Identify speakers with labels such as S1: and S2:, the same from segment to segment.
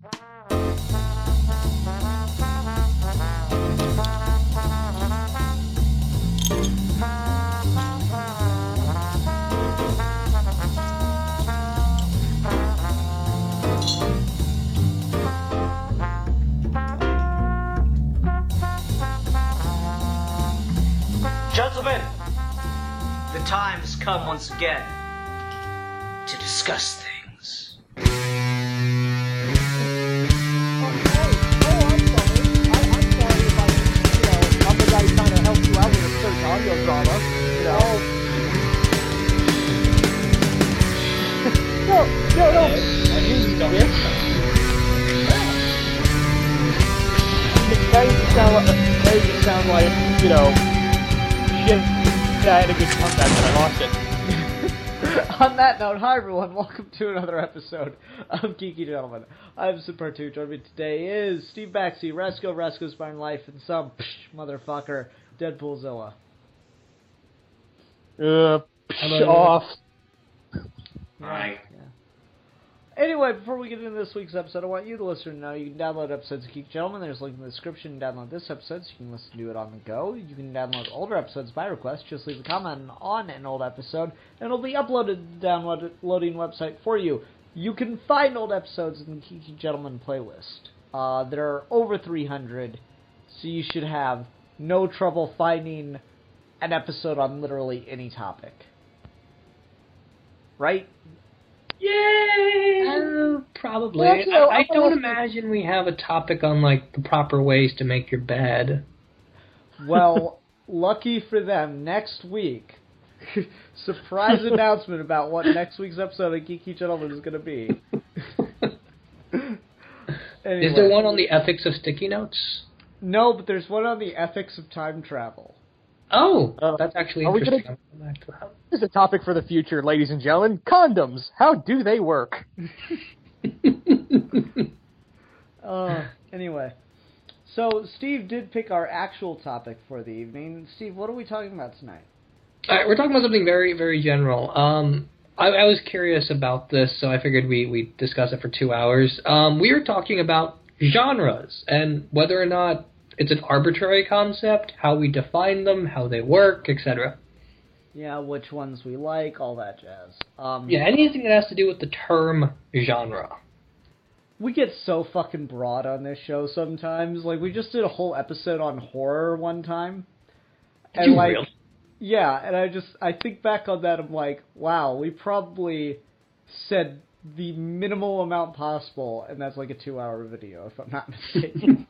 S1: Gentlemen, the time has come once again to discuss things.
S2: I'm sorry if I'm the guy trying to help you out with a certain audio drama, No. I hear you, bitch. Now you sound like, shit. Yeah, I had a good comeback, but I lost it.
S3: On that note, hi everyone, welcome to another episode of Geeky Gentlemen. I'm Super 2, joining me today is Steve Baxi, Rasco's Barn Life, and some motherfucker, Deadpoolzilla.
S2: Off.
S1: Right.
S3: Yeah. Anyway, before we get into this week's episode, I want you, the listener, to know you can download episodes of Geeky Gentlemen. There's a link in the description to download this episode, so you can listen to it on the go. You can download older episodes by request. Just leave a comment on an old episode, and it'll be uploaded to the downloading website for you. You can find old episodes in the Geeky Gentlemen playlist. There are over 300, so you should have no trouble finding an episode on literally any topic. Right?
S4: Yay! Probably.
S2: Well,
S4: I don't imagine we have a topic on, the proper ways to make your bed.
S3: Well, lucky for them, next week, surprise announcement about what next week's episode of Geeky Gentlemen is going to be. Anyway.
S4: Is there one on the ethics of sticky notes?
S3: No, but there's one on the ethics of time travel.
S4: Oh, that's actually interesting. I'll come back to that.
S2: This is a topic for the future, ladies and gentlemen. Condoms. How do they work?
S3: Anyway. So, Steve did pick our actual topic for the evening. Steve, what are we talking about tonight?
S4: All right, we're talking about something very, very general. I was curious about this, so I figured we'd discuss it for 2 hours. We were talking about genres and whether or not it's an arbitrary concept, how we define them, how they work, etc.
S3: Yeah, which ones we like, all that jazz.
S4: Anything that has to do with the term genre.
S3: We get so fucking broad on this show sometimes. We just did a whole episode on horror one time.
S4: Did you really?
S3: Yeah, and I think back on that, I'm like, wow, we probably said the minimal amount possible, and that's like a 2-hour video, if I'm not mistaken.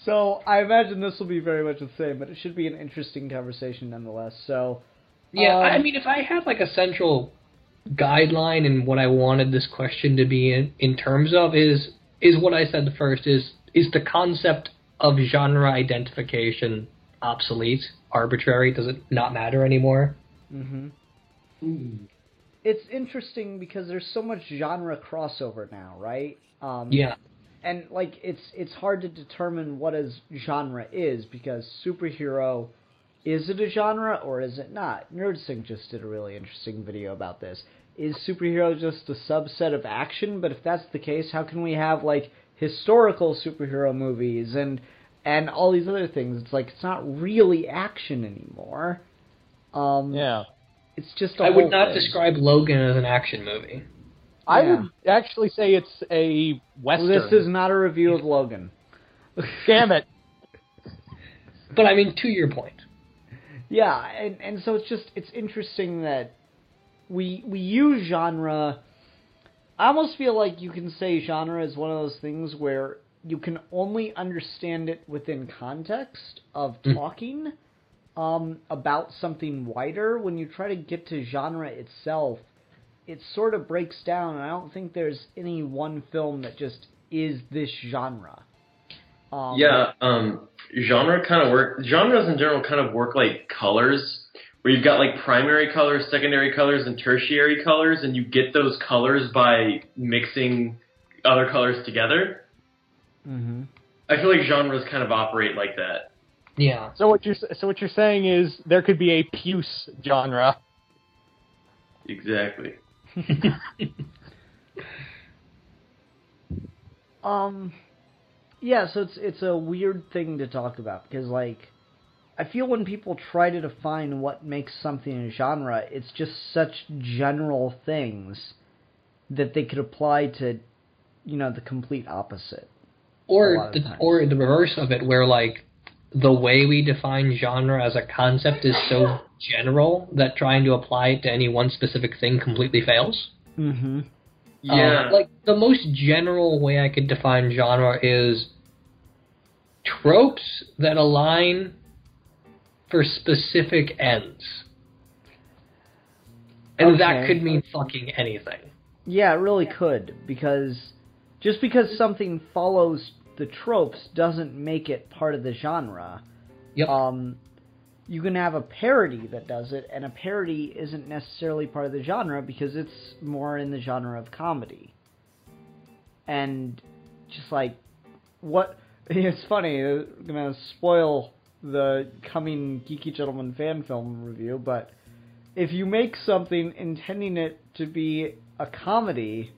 S3: So, I imagine this will be very much the same, but it should be an interesting conversation nonetheless, so...
S4: Yeah, I mean, if I had, a central guideline in what I wanted this question to be in terms of is what I said first, is the concept of genre identification obsolete, arbitrary? Does it not matter anymore?
S3: Mm-hmm. It's interesting because there's so much genre crossover now, right?
S4: Yeah.
S3: And, it's hard to determine what a genre is, because superhero, is it a genre or is it not? NerdSync just did a really interesting video about this. Is superhero just a subset of action? But if that's the case, how can we have, historical superhero movies and all these other things? It's it's not really action anymore.
S2: Yeah.
S3: It's just a
S4: I would
S3: whole
S4: not
S3: thing.
S4: describe Logan as an action movie.
S2: I would actually say it's a Western.
S3: Well, this is not a review of Logan.
S2: Damn it.
S4: But, I mean, to your point.
S3: Yeah, and so it's interesting that we use genre. I almost feel like you can say genre is one of those things where you can only understand it within context of talking about something wider. When you try to get to genre itself, it sort of breaks down, and I don't think there's any one film that just is this genre.
S5: Genre kind of work. Genres in general kind of work like colors, where you've got primary colors, secondary colors, and tertiary colors, and you get those colors by mixing other colors together.
S3: Mm-hmm.
S5: I feel like genres kind of operate like that.
S4: Yeah.
S2: So what you're saying is there could be a puce genre.
S5: Exactly.
S3: Yeah, so it's a weird thing to talk about, because, like, I feel when people try to define what makes something a genre, it's just such general things that they could apply to, the complete opposite.
S4: Or the reverse of it, where, like, the way we define genre as a concept is so general that trying to apply it to any one specific thing completely fails.
S3: Mm-hmm.
S5: Yeah.
S4: Like, the most general way I could define genre is tropes that align for specific ends. And that could mean fucking anything.
S3: Yeah, it really could, because just because something follows the tropes doesn't make it part of the genre.
S4: Yep.
S3: You can have a parody that does it, and a parody isn't necessarily part of the genre because it's more in the genre of comedy. And just like, what... It's funny, I'm going to spoil the coming Geeky Gentleman fan film review, but if you make something intending it to be a comedy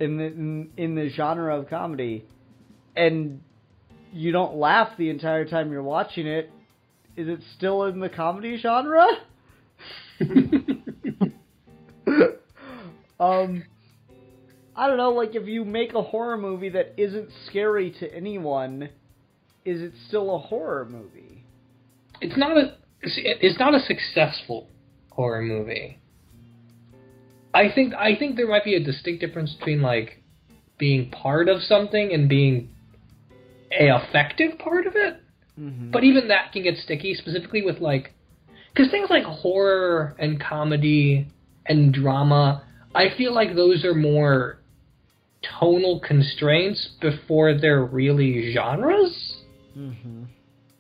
S3: in the genre of comedy, and you don't laugh the entire time you're watching it, is it still in the comedy genre? I don't know, like, if you make a horror movie that isn't scary to anyone, is it still a horror movie?
S4: It's not a successful horror movie. I think there might be a distinct difference between, like, being part of something and being a effective part of it.
S3: Mm-hmm.
S4: But even that can get sticky, specifically with, like... Because things like horror and comedy and drama, I feel like those are more tonal constraints before they're really genres.
S3: Mm-hmm.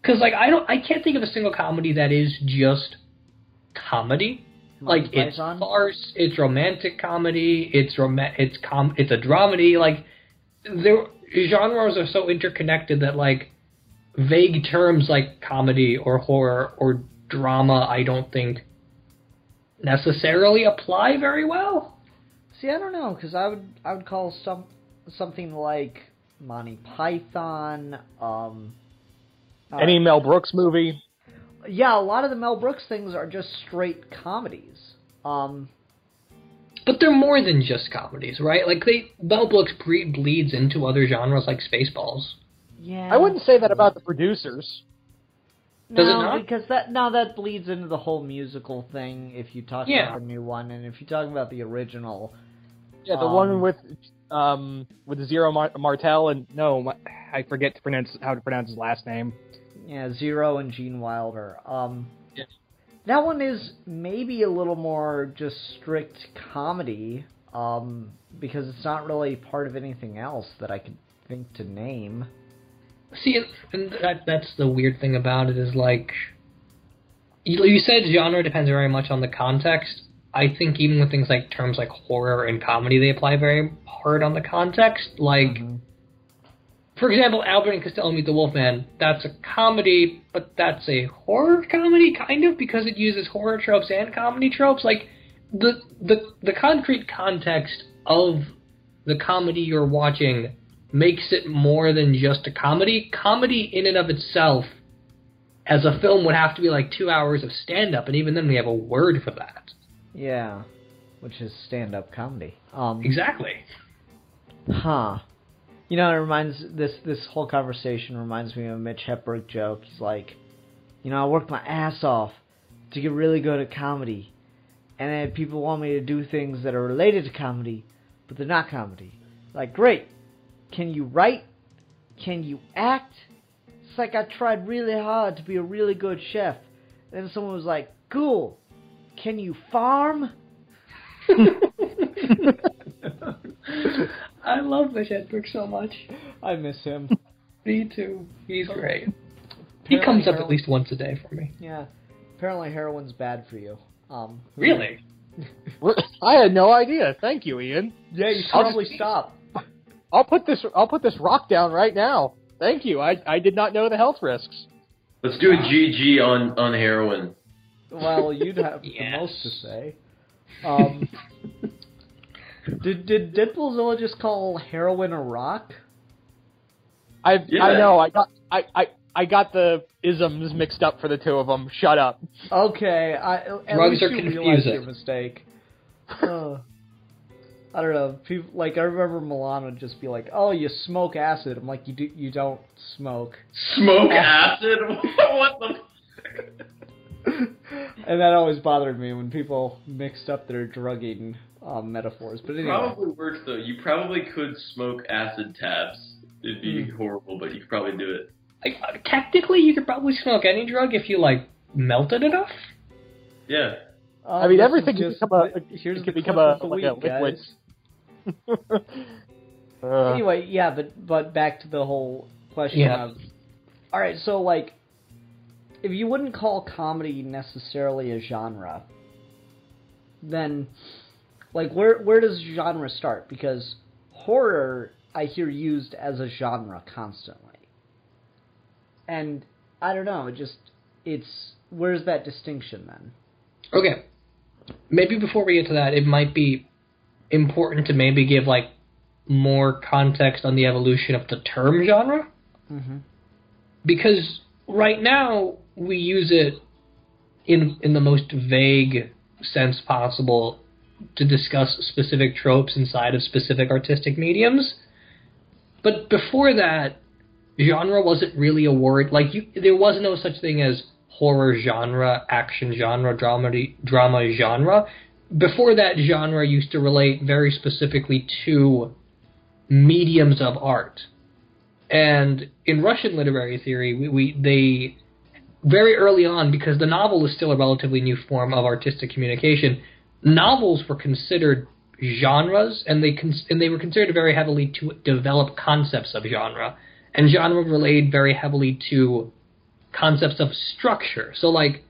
S4: Because, like, I can't think of a single comedy that is just comedy. Like, it's farce, it's romantic comedy, it's a dramedy. Like, genres are so interconnected that, like, vague terms like comedy or horror or drama, I don't think necessarily apply very well.
S3: See, I don't know, because I would call something like Monty Python,
S2: any Mel Brooks movie.
S3: Yeah, a lot of the Mel Brooks things are just straight comedies.
S4: But they're more than just comedies, right? Like, Mel Brooks bleeds into other genres like Spaceballs.
S3: Yeah.
S2: I wouldn't say that about the producers.
S4: Does it not?
S3: Because that bleeds into the whole musical thing if you talk about the new one, and if you talk about the original.
S2: Yeah, the one with Zero Martel and I forget how to pronounce his last name.
S3: Yeah, Zero and Gene Wilder.
S2: Yeah.
S3: That one is maybe a little more just strict comedy, because it's not really part of anything else that I could think to name.
S4: See, and that's the weird thing about it is, like, you said genre depends very much on the context. I think even with things like terms like horror and comedy, they apply very hard on the context. Like, for example, Albert and Costello Meet the Wolfman, that's a comedy, but that's a horror comedy, kind of, because it uses horror tropes and comedy tropes. Like, the concrete context of the comedy you're watching makes it more than just a comedy. Comedy in and of itself, as a film, would have to be like 2 hours of stand-up, and even then we have a word for that.
S3: Yeah, which is stand-up comedy.
S4: Exactly.
S3: Huh. You know, it reminds this whole conversation reminds me of a Mitch Hedberg joke. He's like, I worked my ass off to get really good at comedy, and then people want me to do things that are related to comedy, but they're not comedy. Like, great. Can you write? Can you act? It's like I tried really hard to be a really good chef. And then someone was like, cool. Can you farm?
S4: I love Mitch Hedberg so much.
S3: I miss him.
S4: Me too. He's great. He comes up at least once a day for me.
S3: Yeah. Apparently heroin's bad for you.
S4: Really?
S2: I had no idea. Thank you, Ian.
S3: Yeah, you should probably stop.
S2: I'll put this rock down right now. Thank you. I did not know the health risks.
S5: Let's do a GG on heroin.
S3: Well, you'd have the most to say. Did Deadpoolzilla just call heroin a rock?
S2: I know. I got the isms mixed up for the two of them. Shut up.
S3: Okay, at
S4: Drugs
S3: least
S4: are
S3: you realized
S4: confusing.
S3: your mistake. I don't know. People, like, I remember Milan would just be like, "Oh, you smoke acid." I'm like, "You don't smoke."
S5: Smoke acid? What the?
S3: And that always bothered me when people mixed up their drugging metaphors. But anyway,
S5: Probably works though. You probably could smoke acid tabs. It'd be horrible, but you could probably do it.
S4: Like, technically, you could probably smoke any drug if you, like, melted enough.
S5: Yeah.
S2: I mean,
S3: this
S2: everything
S3: is
S2: can
S3: just- here's
S2: can
S3: the
S2: become
S3: clip
S2: a
S3: of the
S2: like
S3: week,
S2: a liquid.
S3: guys. Anyway, yeah, but back to the whole question of, all right, so like, if you wouldn't call comedy necessarily a genre, then like where does genre start? Because horror, I hear used as a genre constantly, and I don't know, it's where's that distinction then?
S4: Okay. Maybe before we get to that, it might be important to maybe give, like, more context on the evolution of the term genre.
S3: Mm-hmm.
S4: Because right now, we use it in the most vague sense possible to discuss specific tropes inside of specific artistic mediums. But before that, genre wasn't really a word. Like, there was no such thing as horror genre, action genre, drama genre. Before that, genre used to relate very specifically to mediums of art. And in Russian literary theory, they very early on, because the novel is still a relatively new form of artistic communication, novels were considered genres, and they were considered very heavily to develop concepts of genre. And genre related very heavily to concepts of structure. So, like,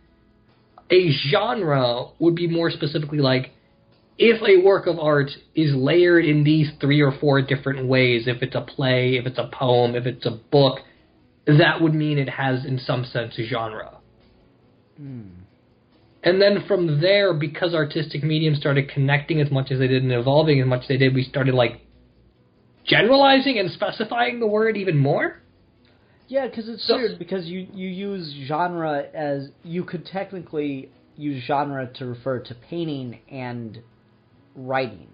S4: a genre would be more specifically like, if a work of art is layered in these 3 or 4 different ways, if it's a play, if it's a poem, if it's a book, that would mean it has, in some sense, a genre. And then from there, because artistic mediums started connecting as much as they did and evolving as much as they did, we started, like, generalizing and specifying the word even more.
S3: Yeah, because it's weird, because you use genre as... You could technically use genre to refer to painting and writing.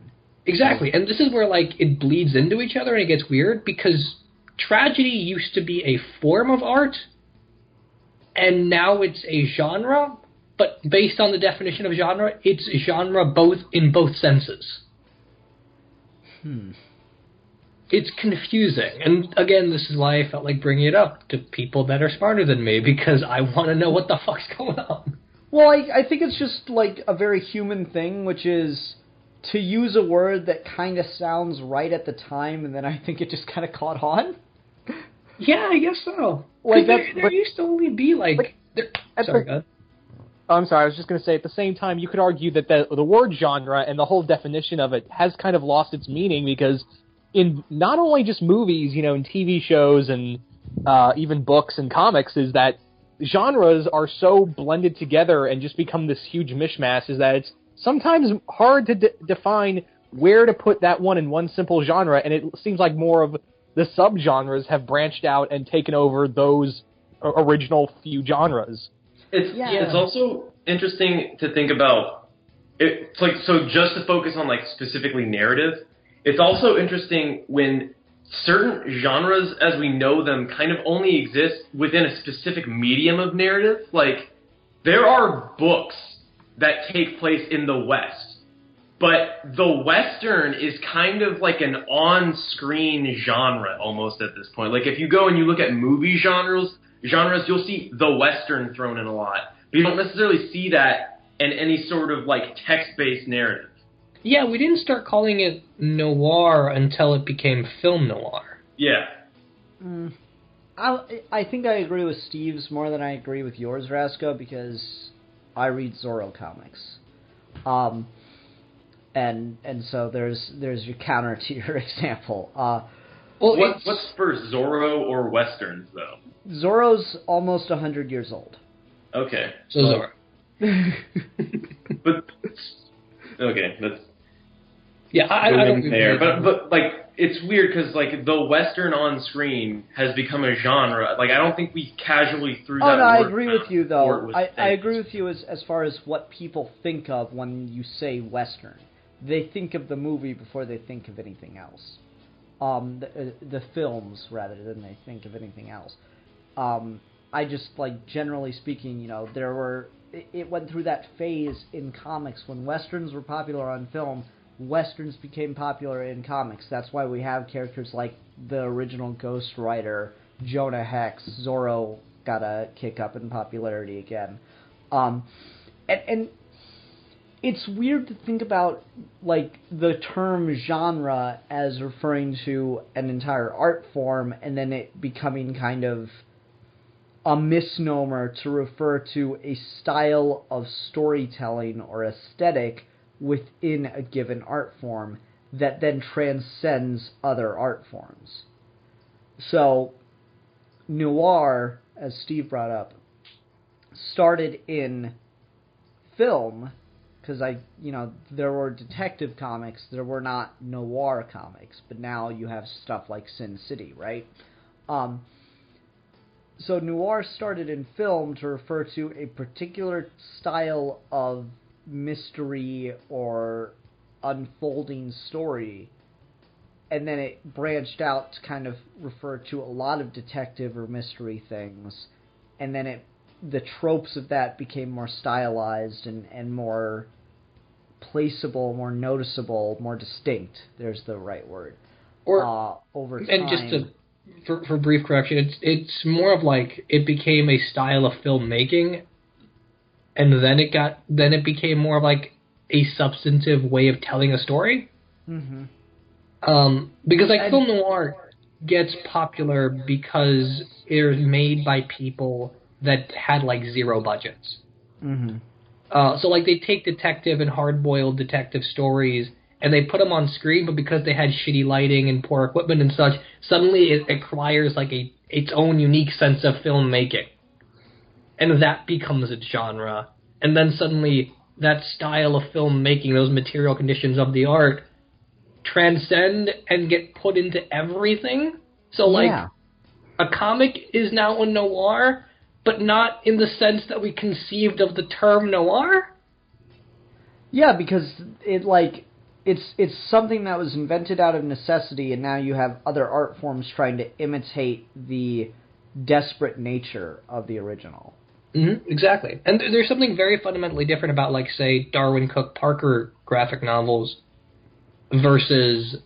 S4: Exactly, and this is where, like, it bleeds into each other and it gets weird, because tragedy used to be a form of art, and now it's a genre, but based on the definition of genre, it's genre in both senses. It's confusing, and again, this is why I felt like bringing it up to people that are smarter than me, because I want to know what the fuck's going on.
S3: Well, I think it's just, like, a very human thing, which is to use a word that kind of sounds right at the time, and then I think it just kind of caught on.
S4: Yeah, I guess so.
S3: Like,
S4: there used to only be, like... Sorry, go ahead.
S2: I'm sorry, I was just going to say, at the same time, you could argue that the word genre and the whole definition of it has kind of lost its meaning, because in not only just movies, you know, in TV shows and even books and comics, is that genres are so blended together and just become this huge mishmash, is that it's sometimes hard to define where to put that one in one simple genre, and it seems like more of the subgenres have branched out and taken over those original few genres.
S5: It's also interesting to think about. It's like, so just to focus on, like, specifically narrative, it's also interesting when certain genres as we know them kind of only exist within a specific medium of narrative. Like, there are books that take place in the West, but the Western is kind of like an on-screen genre almost at this point. Like, if you go and you look at movie genres, you'll see the Western thrown in a lot, but you don't necessarily see that in any sort of, like, text-based narrative.
S4: Yeah, we didn't start calling it noir until it became film noir.
S5: Yeah.
S3: I think I agree with Steve's more than I agree with yours, Rasko, because I read Zorro comics. And so there's your counter to your example.
S5: What's first, Zorro or Westerns, though?
S3: Zorro's almost 100 years old.
S5: Okay.
S4: So Zorro.
S5: But, okay, that's...
S4: Yeah, I don't
S5: there, but like it's weird because like the Western on screen has become a genre. Like I don't think we casually threw that.
S3: Oh no, I
S5: word
S3: agree
S5: around
S3: with you
S5: before it
S3: though.
S5: was
S3: I
S5: famous.
S3: agree with you as far as what people think of when you say Western. They think of the movie before they think of anything else. The films rather than they think of anything else. I just like generally speaking, you know, it went through that phase in comics when Westerns were popular on film. Westerns became popular in comics. That's why we have characters like the original Ghost Rider, Jonah Hex, Zorro got a kick up in popularity again. And it's weird to think about like the term genre as referring to an entire art form and then it becoming kind of a misnomer to refer to a style of storytelling or aesthetic within a given art form that then transcends other art forms. So, noir, as Steve brought up, started in film, because there were detective comics, there were not noir comics, but now you have stuff like Sin City, right? So noir started in film to refer to a particular style of mystery or unfolding story, and then it branched out to kind of refer to a lot of detective or mystery things, and then the tropes of that became more stylized and more placeable, more noticeable, more distinct. There's the right word.
S4: Or
S3: over time.
S4: And just for brief correction, it's more of like it became a style of filmmaking, and then it became more of like a substantive way of telling a story.
S3: Mm-hmm.
S4: Because like film noir gets popular because it was made by people that had like zero budgets.
S3: Mm-hmm.
S4: So like they take detective and hard-boiled detective stories and they put them on screen, but because they had shitty lighting and poor equipment and such, suddenly it acquires like its own unique sense of filmmaking, and that becomes its genre. And then suddenly that style of filmmaking, those material conditions of the art, transcend and get put into everything. So like a comic is now a noir, but not in the sense that we conceived of the term noir.
S3: Yeah, because it's something that was invented out of necessity, and now you have other art forms trying to imitate the desperate nature of the original.
S4: Mm-hmm, exactly. And there's something very fundamentally different about, like, say, Darwin Cook Parker graphic novels versus,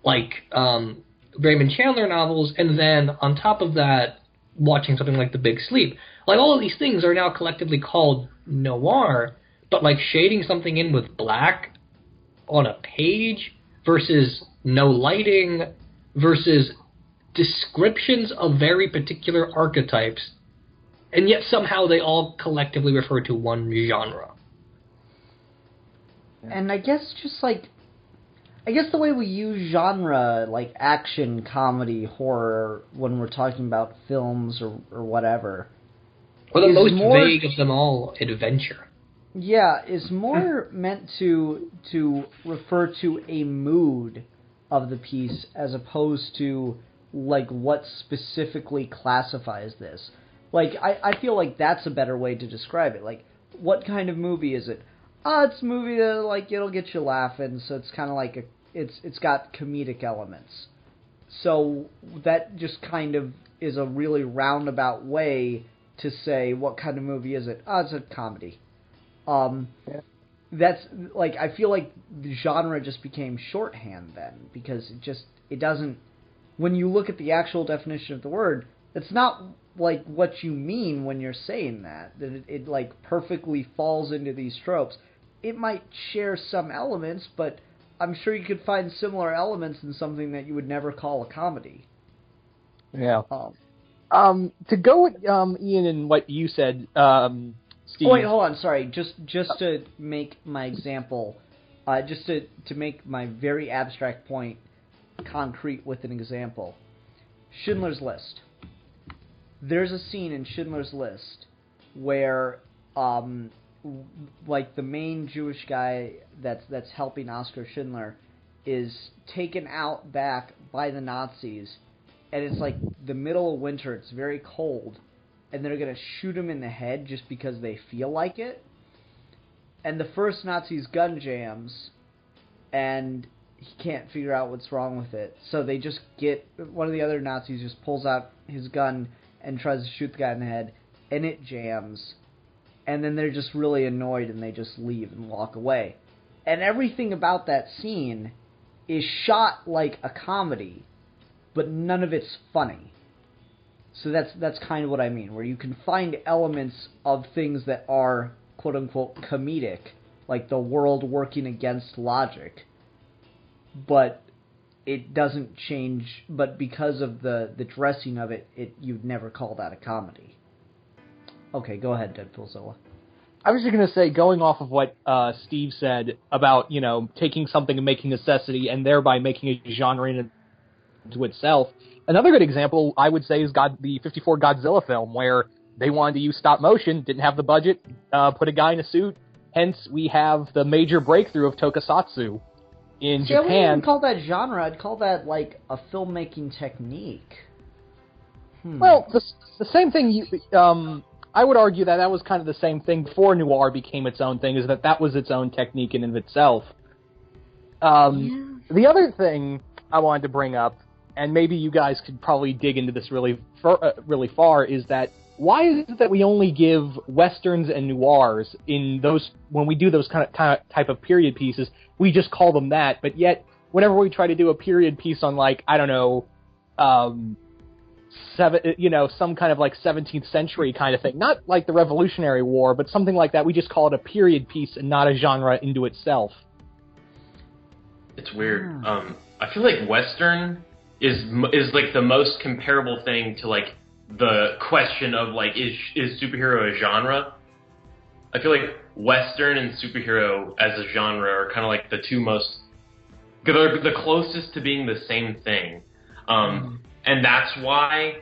S4: like, Raymond Chandler novels, and then, on top of that, watching something like The Big Sleep. Like, all of these things are now collectively called noir, but, like, shading something in with black on a page versus no lighting versus descriptions of very particular archetypes, and yet somehow they all collectively refer to one genre.
S3: And I guess the way we use genre, like action, comedy, horror, when we're talking about films or whatever,
S4: Or the most vague of them all, adventure.
S3: Yeah, is more meant to refer to a mood of the piece as opposed to like what specifically classifies this. Like I feel like that's a better way to describe it. Like, what kind of movie is it? It's a movie that like it'll get you laughing, so it's kind of like it's got comedic elements. So that just kind of is a really roundabout way to say what kind of movie is it? It's a comedy. That's like I feel like the genre just became shorthand then, because it doesn't. When you look at the actual definition of the word, it's not like what you mean when you're saying that it like perfectly falls into these tropes. It might share some elements, but I'm sure you could find similar elements in something that you would never call a comedy.
S2: Yeah. To go with Ian and what you said, Steve.
S3: Oh, wait, hold on. Sorry. Just to make my example, just to make my very abstract point concrete with an example. Schindler's List. There's a scene in Schindler's List where like the main Jewish guy that's helping Oskar Schindler is taken out back by the Nazis, and it's like the middle of winter, it's very cold, and they're going to shoot him in the head just because they feel like it. And the first Nazi's gun jams, and he can't figure out what's wrong with it. So they just one of the other Nazis just pulls out his gun and tries to shoot the guy in the head, and it jams. And then they're just really annoyed, and they just leave and walk away. And everything about that scene is shot like a comedy, but none of it's funny. So that's kind of what I mean, where you can find elements of things that are quote-unquote comedic, like the world working against logic, but it doesn't change, but because of the dressing of it, you'd never call that a comedy. Okay, go ahead, Deadpoolzilla.
S2: I was just going to say, going off of what Steve said about, taking something and making necessity and thereby making a genre into itself, another good example, I would say, is the 54 Godzilla film, where they wanted to use stop motion, didn't have the budget, put a guy in a suit, hence we have the major breakthrough of tokusatsu in Japan. I wouldn't
S3: even call that genre, I'd call that like a filmmaking technique.
S2: Well, the same thing, I would argue that was kind of the same thing before noir became its own thing, is that was its own technique in and of itself. The other thing I wanted to bring up, and maybe you guys could probably dig into this really far, is that why is it that we only give westerns and noirs when we do those kind of type of period pieces, we just call them that, but yet whenever we try to do a period piece on, like, I don't know, some kind of like 17th century kind of thing, not like the Revolutionary War, but something like that, we just call it a period piece and not a genre into itself.
S5: It's weird. I feel like Western is like the most comparable thing to like the question of like is superhero a genre? I feel like Western and superhero as a genre are kind of like the two most, they're the closest to being the same thing. And that's why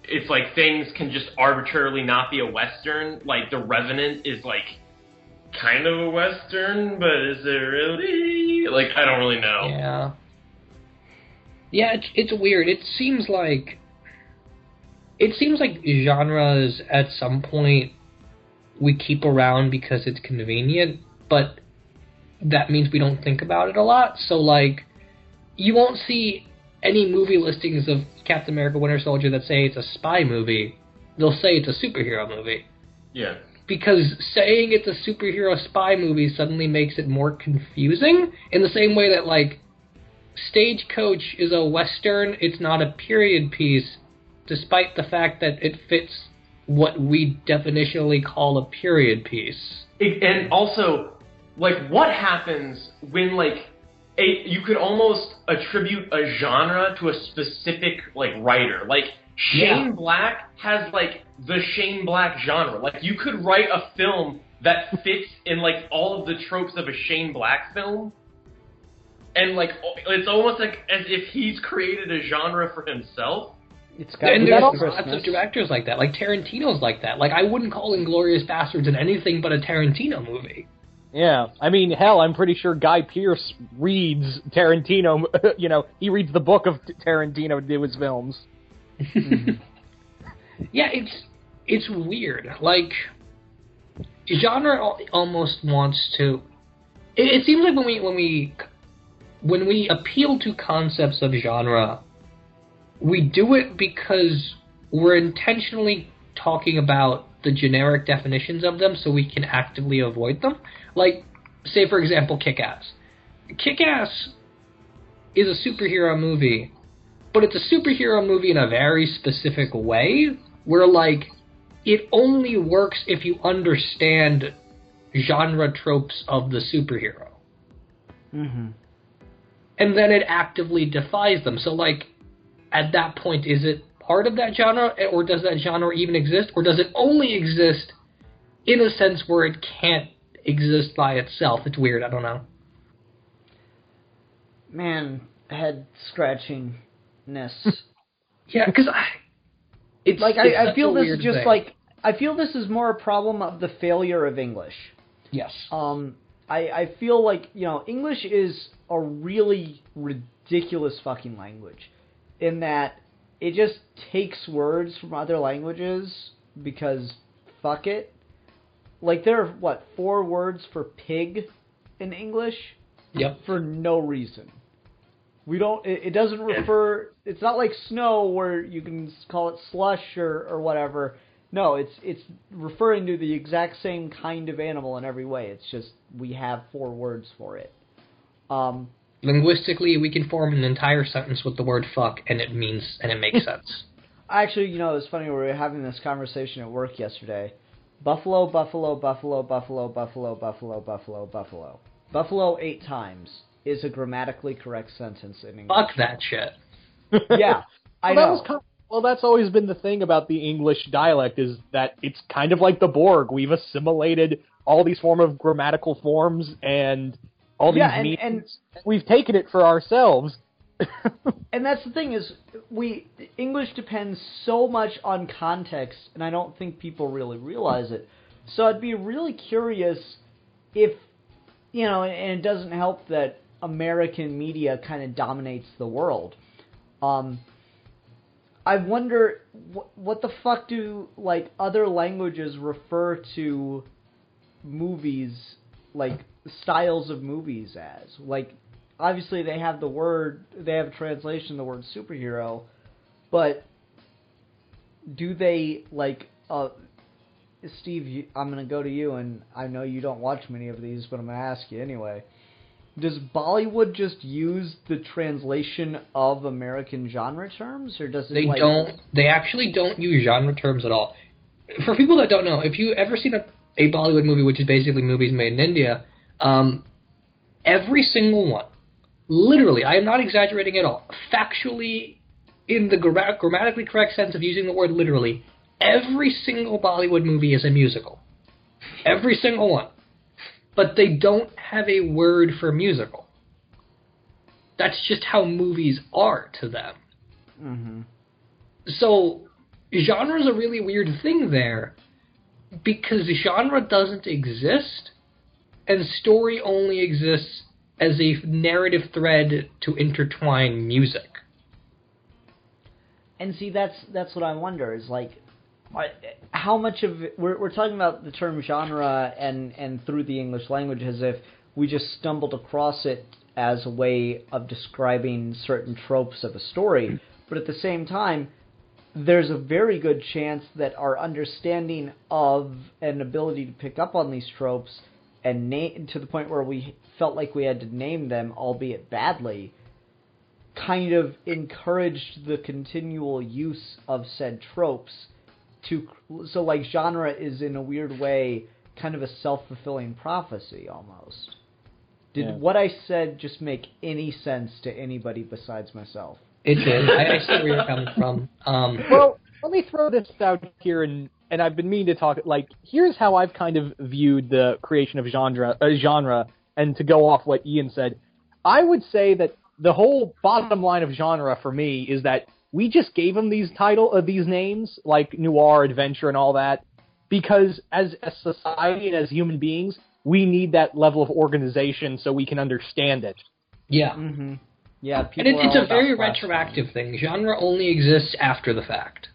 S5: it's like things can just arbitrarily not be a Western. Like The Revenant is like kind of a Western, but is it really? Like, I don't really know.
S4: Yeah. Yeah, it's weird. It seems like genres at some point we keep around because it's convenient, but that means we don't think about it a lot. So, like, you won't see any movie listings of Captain America Winter Soldier that say it's a spy movie. They'll say it's a superhero movie.
S5: Yeah.
S4: Because saying it's a superhero spy movie suddenly makes it more confusing, in the same way that, like, Stagecoach is a Western, it's not a period piece, despite the fact that it fits what we definitionally call a period piece.
S5: And also, like, what happens when, like, you could almost attribute a genre to a specific, like, writer. Like, Shane Black has, like, the Shane Black genre. Like, you could write a film that fits in, like, all of the tropes of a Shane Black film. And, like, it's almost like as if he's created a genre for himself.
S4: And there's lots of directors like that. Like, Tarantino's like that. Like, I wouldn't call Inglourious Basterds in anything but a Tarantino movie.
S2: Yeah, I mean, hell, I'm pretty sure Guy Pearce reads Tarantino, he reads the book of Tarantino to do his films.
S4: Yeah, it's weird. Like, genre almost wants to... It seems like when we appeal to concepts of genre, we do it because we're intentionally talking about the generic definitions of them so we can actively avoid them. Like, say, for example, Kick-Ass. Kick-Ass is a superhero movie, but it's a superhero movie in a very specific way, where, like, it only works if you understand genre tropes of the superhero.
S3: Mm-hmm.
S4: And then it actively defies them. So, like, at that point, is it part of that genre, or does that genre even exist, or does it only exist in a sense where it can't exist by itself? It's weird, I don't know.
S3: Man, head scratchingness.
S4: Yeah, because I feel this is just thing. Like,
S3: I feel this is more a problem of the failure of English.
S4: Yes.
S3: I feel like, English is a really ridiculous fucking language in that it just takes words from other languages because fuck it. Like, there are, 4 words for pig in English?
S4: Yep.
S3: For no reason. It doesn't refer, it's not like snow where you can call it slush or whatever. No, it's referring to the exact same kind of animal in every way. It's just we have 4 words for it.
S4: Linguistically, we can form an entire sentence with the word fuck, and it makes sense.
S3: Actually, it was funny, we were having this conversation at work yesterday. Buffalo, buffalo, buffalo, buffalo, buffalo, buffalo, buffalo, buffalo. Buffalo 8 times is a grammatically correct sentence in English.
S4: Fuck that shit.
S3: Yeah, I know.
S2: That's always been the thing about the English dialect, is that it's kind of like the Borg. We've assimilated all these of grammatical forms and all these meanings. And we've taken it for ourselves.
S3: And that's the thing is, English depends so much on context, and I don't think people really realize it. So I'd be really curious if, and it doesn't help that American media kind of dominates the world. I wonder what the fuck do other languages refer to movies, styles of movies as? Obviously they have a translation of the word superhero, but do they Steve, I'm going to go to you, and I know you don't watch many of these, but I'm going to ask you anyway. Does Bollywood just use the translation of American genre terms, or does it?
S4: They don't. They actually don't use genre terms at all. For people that don't know, if you ever seen a Bollywood movie, which is basically movies made in India, every single one, literally, I am not exaggerating at all, factually, in the grammatically correct sense of using the word literally, every single Bollywood movie is a musical. Every single one. But they don't have a word for musical. That's just how movies are to them.
S3: Mm-hmm.
S4: So, genre is a really weird thing there, because genre doesn't exist, and story only exists as a narrative thread to intertwine music.
S3: And see, that's what I wonder, is how much of it, we're talking about the term genre and through the English language as if we just stumbled across it as a way of describing certain tropes of a story. But at the same time, there's a very good chance that our understanding of and ability to pick up on these tropes and name to the point where we felt like we had to name them, albeit badly, kind of encouraged the continual use of said tropes. So genre is in a weird way kind of a self-fulfilling prophecy almost. Did what I said just make any sense to anybody besides myself?
S4: It did. I see where you're coming from.
S2: Well, let me throw this out here, and I've been meaning to talk, here's how I've kind of viewed the creation of genre, and to go off what Ian said, I would say that the whole bottom line of genre for me is that we just gave them these names, like noir, adventure, and all that, because as a society and as human beings, we need that level of organization so we can understand it.
S4: Yeah.
S3: Mm-hmm. Yeah,
S4: and it's a very retroactive thing. Genre only exists after the fact.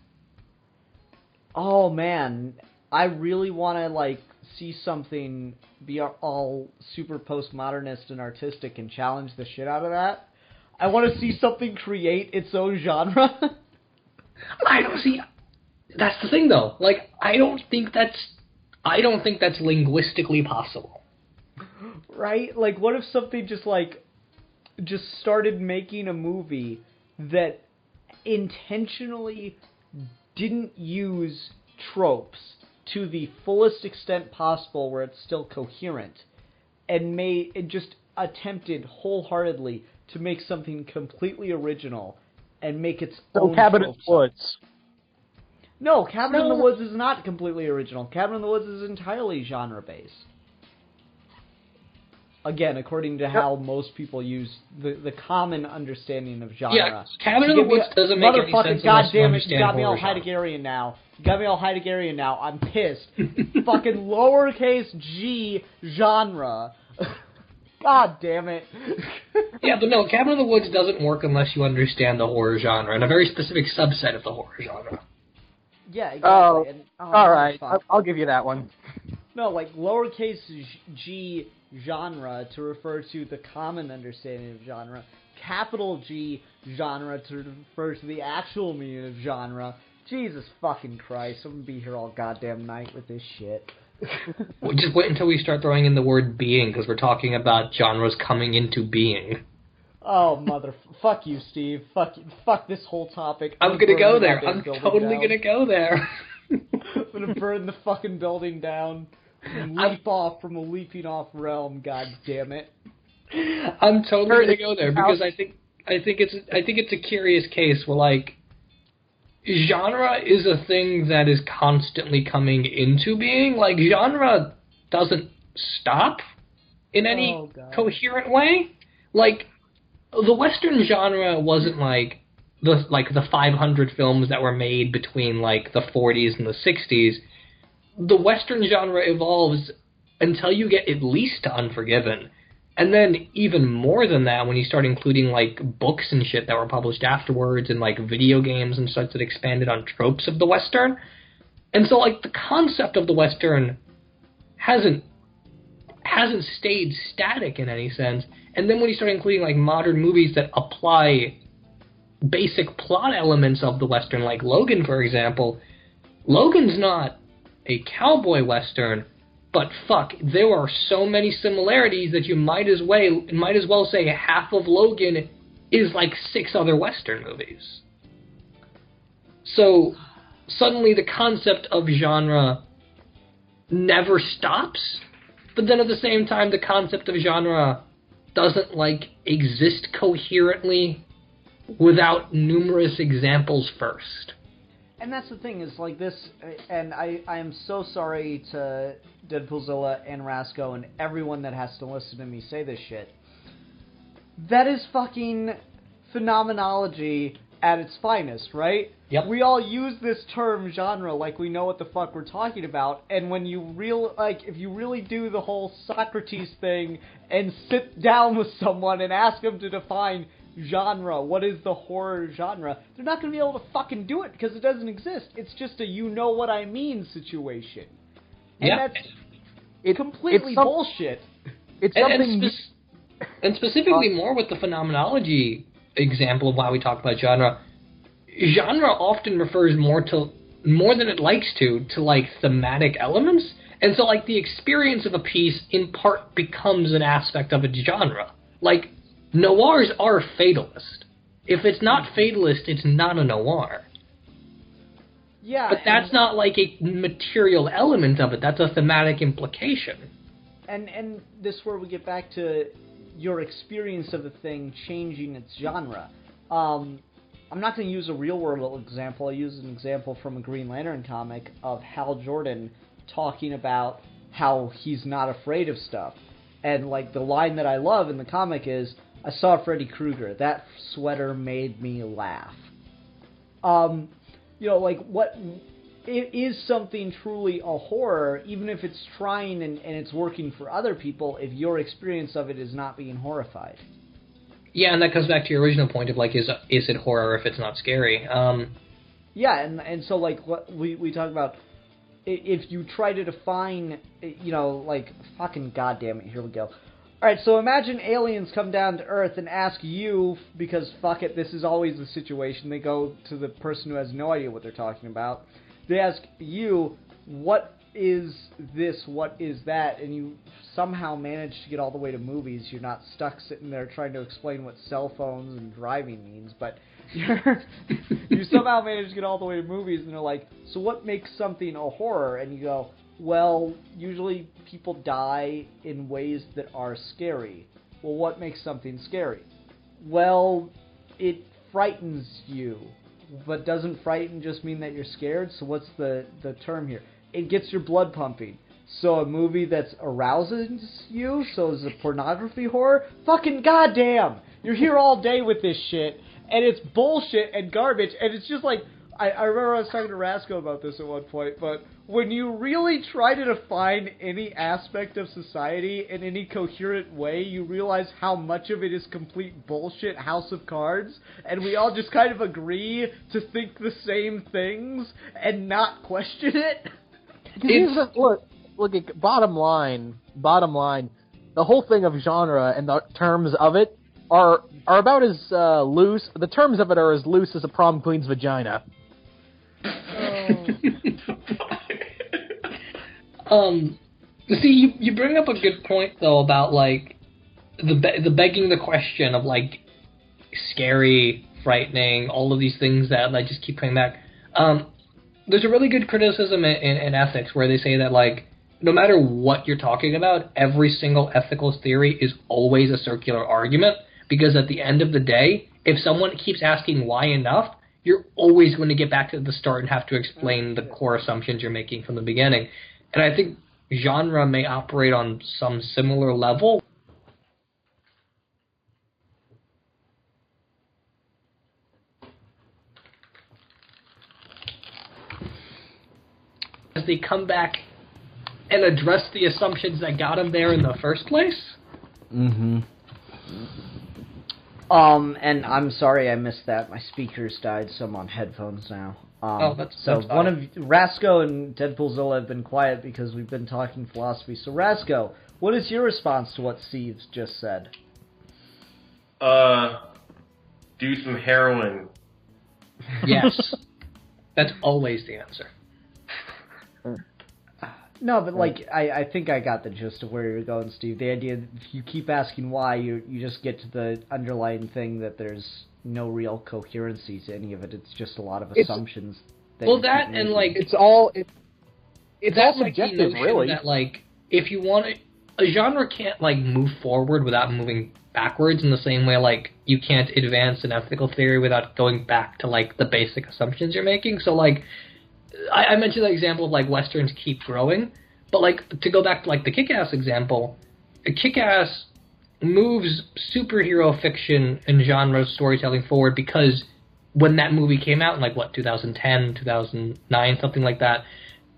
S3: Oh, man. I really want to, see something be all super postmodernist and artistic and challenge the shit out of that. I want to see something create its own genre.
S4: I don't see. That's the thing, though. I don't think that's linguistically possible.
S3: Right? What if something just started making a movie that intentionally didn't use tropes to the fullest extent possible, where it's still coherent, and just attempted wholeheartedly to make something completely original and make its own
S2: Cabin in the Woods.
S3: No, Cabin in the Woods is not completely original. Cabin in the Woods is entirely genre-based. Again, according to how most people use the common understanding of genre.
S4: Yeah, Cabin in the Woods doesn't make any sense unless you understand
S3: you got me all
S4: horror genre.
S3: Heideggerian now. You got me all Heideggerian now. I'm pissed. Fucking lowercase g genre. God damn it.
S4: Yeah, but no, Cabin in the Woods doesn't work unless you understand the horror genre, and a very specific subset of the horror genre.
S3: Yeah, exactly.
S2: Oh,
S3: And,
S2: all right.
S3: fuck.
S2: I'll give you that one.
S3: No, like lowercase g genre to refer to the common understanding of genre, capital G genre to refer to the actual meaning of genre. Jesus fucking Christ, I'm gonna be here all goddamn night with this shit.
S4: Well, just wait until we start throwing in the word being, because we're talking about genres coming into being.
S3: Oh, fuck you, Steve. Fuck this whole topic.
S4: I'm gonna go there. I'm totally gonna go there.
S3: I'm gonna burn the fucking building down and leap off from a leaping off realm. God damn it!
S4: I'm totally gonna go there because I think it's a curious case where like genre is a thing that is constantly coming into being. Like genre doesn't stop in any coherent way. Like the Western genre wasn't like the 500 films that were made between like the 40s and the 60s. The Western genre evolves until you get at least to Unforgiven. And then even more than that when you start including like books and shit that were published afterwards and like video games and such that expanded on tropes of the Western. And so like the concept of the Western hasn't stayed static in any sense. And then when you start including like modern movies that apply basic plot elements of the Western, like Logan, for example, Logan's not a cowboy Western, but fuck, there are so many similarities that you might as well say half of Logan is like 6 other Western movies. So suddenly the concept of genre never stops, but then at the same time the concept of genre doesn't like exist coherently without numerous examples first.
S3: And that's the thing, is like this, and I am so sorry to Deadpoolzilla and Rasco and everyone that has to listen to me say this shit. That is fucking phenomenology at its finest, right?
S4: Yep.
S3: We all use this term genre like we know what the fuck we're talking about, and when you if you really do the whole Socrates thing and sit down with someone and ask them to define genre, what is the horror genre, they're not going to be able to fucking do it because it doesn't exist. It's just a you know what I mean situation. And that's completely bullshit.
S2: It's something...
S4: And specifically more with the phenomenology example of why we talk about genre. Genre often refers more than it likes to like thematic elements. And so like the experience of a piece in part becomes an aspect of its genre. Like noirs are fatalist. If it's not fatalist, it's not a noir.
S3: Yeah,
S4: but that's not like a material element of it. That's a thematic implication.
S3: And this is where we get back to your experience of the thing changing its genre. I'm not going to use a real-world example. I use an example from a Green Lantern comic of Hal Jordan talking about how he's not afraid of stuff. And, like, the line that I love in the comic is, I saw Freddy Krueger. That sweater made me laugh. Like, what... It is something truly a horror, even if it's trying and it's working for other people, if your experience of it is not being horrified.
S4: Yeah, and that comes back to your original point of, like, is it horror if it's not scary?
S3: Yeah, and so, like, what we talk about, if you try to define, like, fucking goddamn it, here we go. Alright, so imagine aliens come down to Earth and ask you, because fuck it, this is always the situation, they go to the person who has no idea what they're talking about. They ask you, what is this, what is that, and you somehow manage to get all the way to movies. You're not stuck sitting there trying to explain what cell phones and driving means, but you somehow manage to get all the way to movies, and they're like, so what makes something a horror? And you go, well, usually people die in ways that are scary. Well, what makes something scary? Well, it frightens you. But doesn't frighten just mean that you're scared? So what's the term here? It gets your blood pumping. so a movie that's arouses you, so is a pornography horror? Fucking goddamn! You're here all day with this shit, and it's bullshit and garbage, and it's just like, I remember I was talking to Rasco about this at one point, but when you really try to define any aspect of society in any coherent way, you realize how much of it is complete bullshit House of Cards, and we all just kind of agree to think the same things and not question it.
S2: Look, bottom line, the whole thing of genre and the terms of it are about as loose. The terms of it are as loose as a prom queen's vagina.
S4: See, you bring up a good point though about like the begging the question of like scary, frightening, all of these things that I just keep coming back. There's a really good criticism in ethics where they say that like no matter what you're talking about, every single ethical theory is always a circular argument, because at the end of the day, if someone keeps asking why enough, you're always going to get back to the start and have to explain the core assumptions you're making from the beginning. And I think genre may operate on some similar level. As they come back and address the assumptions that got them there in the first place.
S3: Mm-hmm. And I'm sorry I missed that. My speakers died, so I'm on headphones now.
S4: That's
S3: one of Rasco and Deadpoolzilla have been quiet because we've been talking philosophy. So Rasco, what is your response to what Steve just said?
S5: Do some heroin.
S4: Yes. That's always the answer.
S3: No, but like I think I got the gist of where you're going, Steve. The idea that if you keep asking why, you just get to the underlying thing that there's no real coherency to any of it. It's just a lot of assumptions.
S2: It's all subjective, really.
S4: That like if you want a genre can't like move forward without moving backwards in the same way like you can't advance an ethical theory without going back to like the basic assumptions you're making. So like. I mentioned the example of, like, Westerns keep growing, but, like, to go back to, like, the Kick-Ass example, Kick-Ass moves superhero fiction and genre storytelling forward because when that movie came out in, like, 2010, 2009, something like that,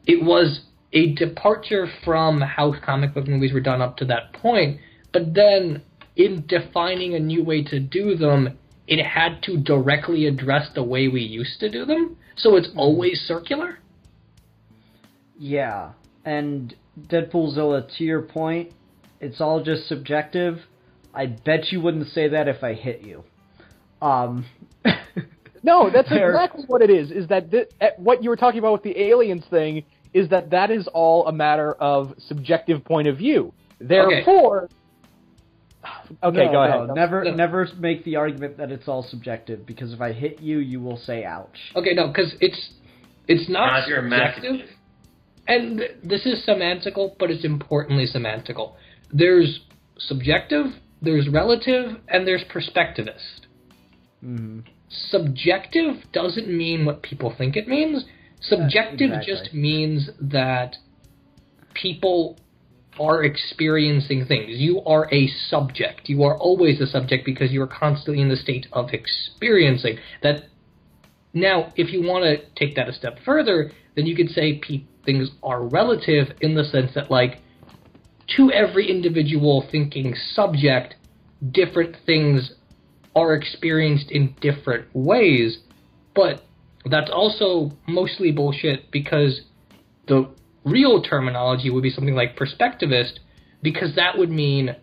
S4: it was a departure from how comic book movies were done up to that point, but then in defining a new way to do them, it had to directly address the way we used to do them. So it's always circular?
S3: Yeah. And Deadpoolzilla, to your point, it's all just subjective. I bet you wouldn't say that if I hit you.
S2: No, that's exactly what it is that what you were talking about with the aliens thing is that is all a matter of subjective point of view. Therefore... Okay, go ahead.
S3: Never make the argument that it's all subjective, because if I hit you, you will say ouch.
S4: Okay, no, because it's not subjective. And this is semantical, but it's importantly semantical. There's subjective, there's relative, and there's perspectivist.
S3: Mm-hmm.
S4: Subjective doesn't mean what people think it means. Subjective just means that people are experiencing things. You are a subject. You are always a subject because you are constantly in the state of experiencing. That. Now, if you want to take that a step further, then you could say things are relative in the sense that, like, to every individual thinking subject, different things are experienced in different ways. But that's also mostly bullshit, because the real terminology would be something like perspectivist, because that would mean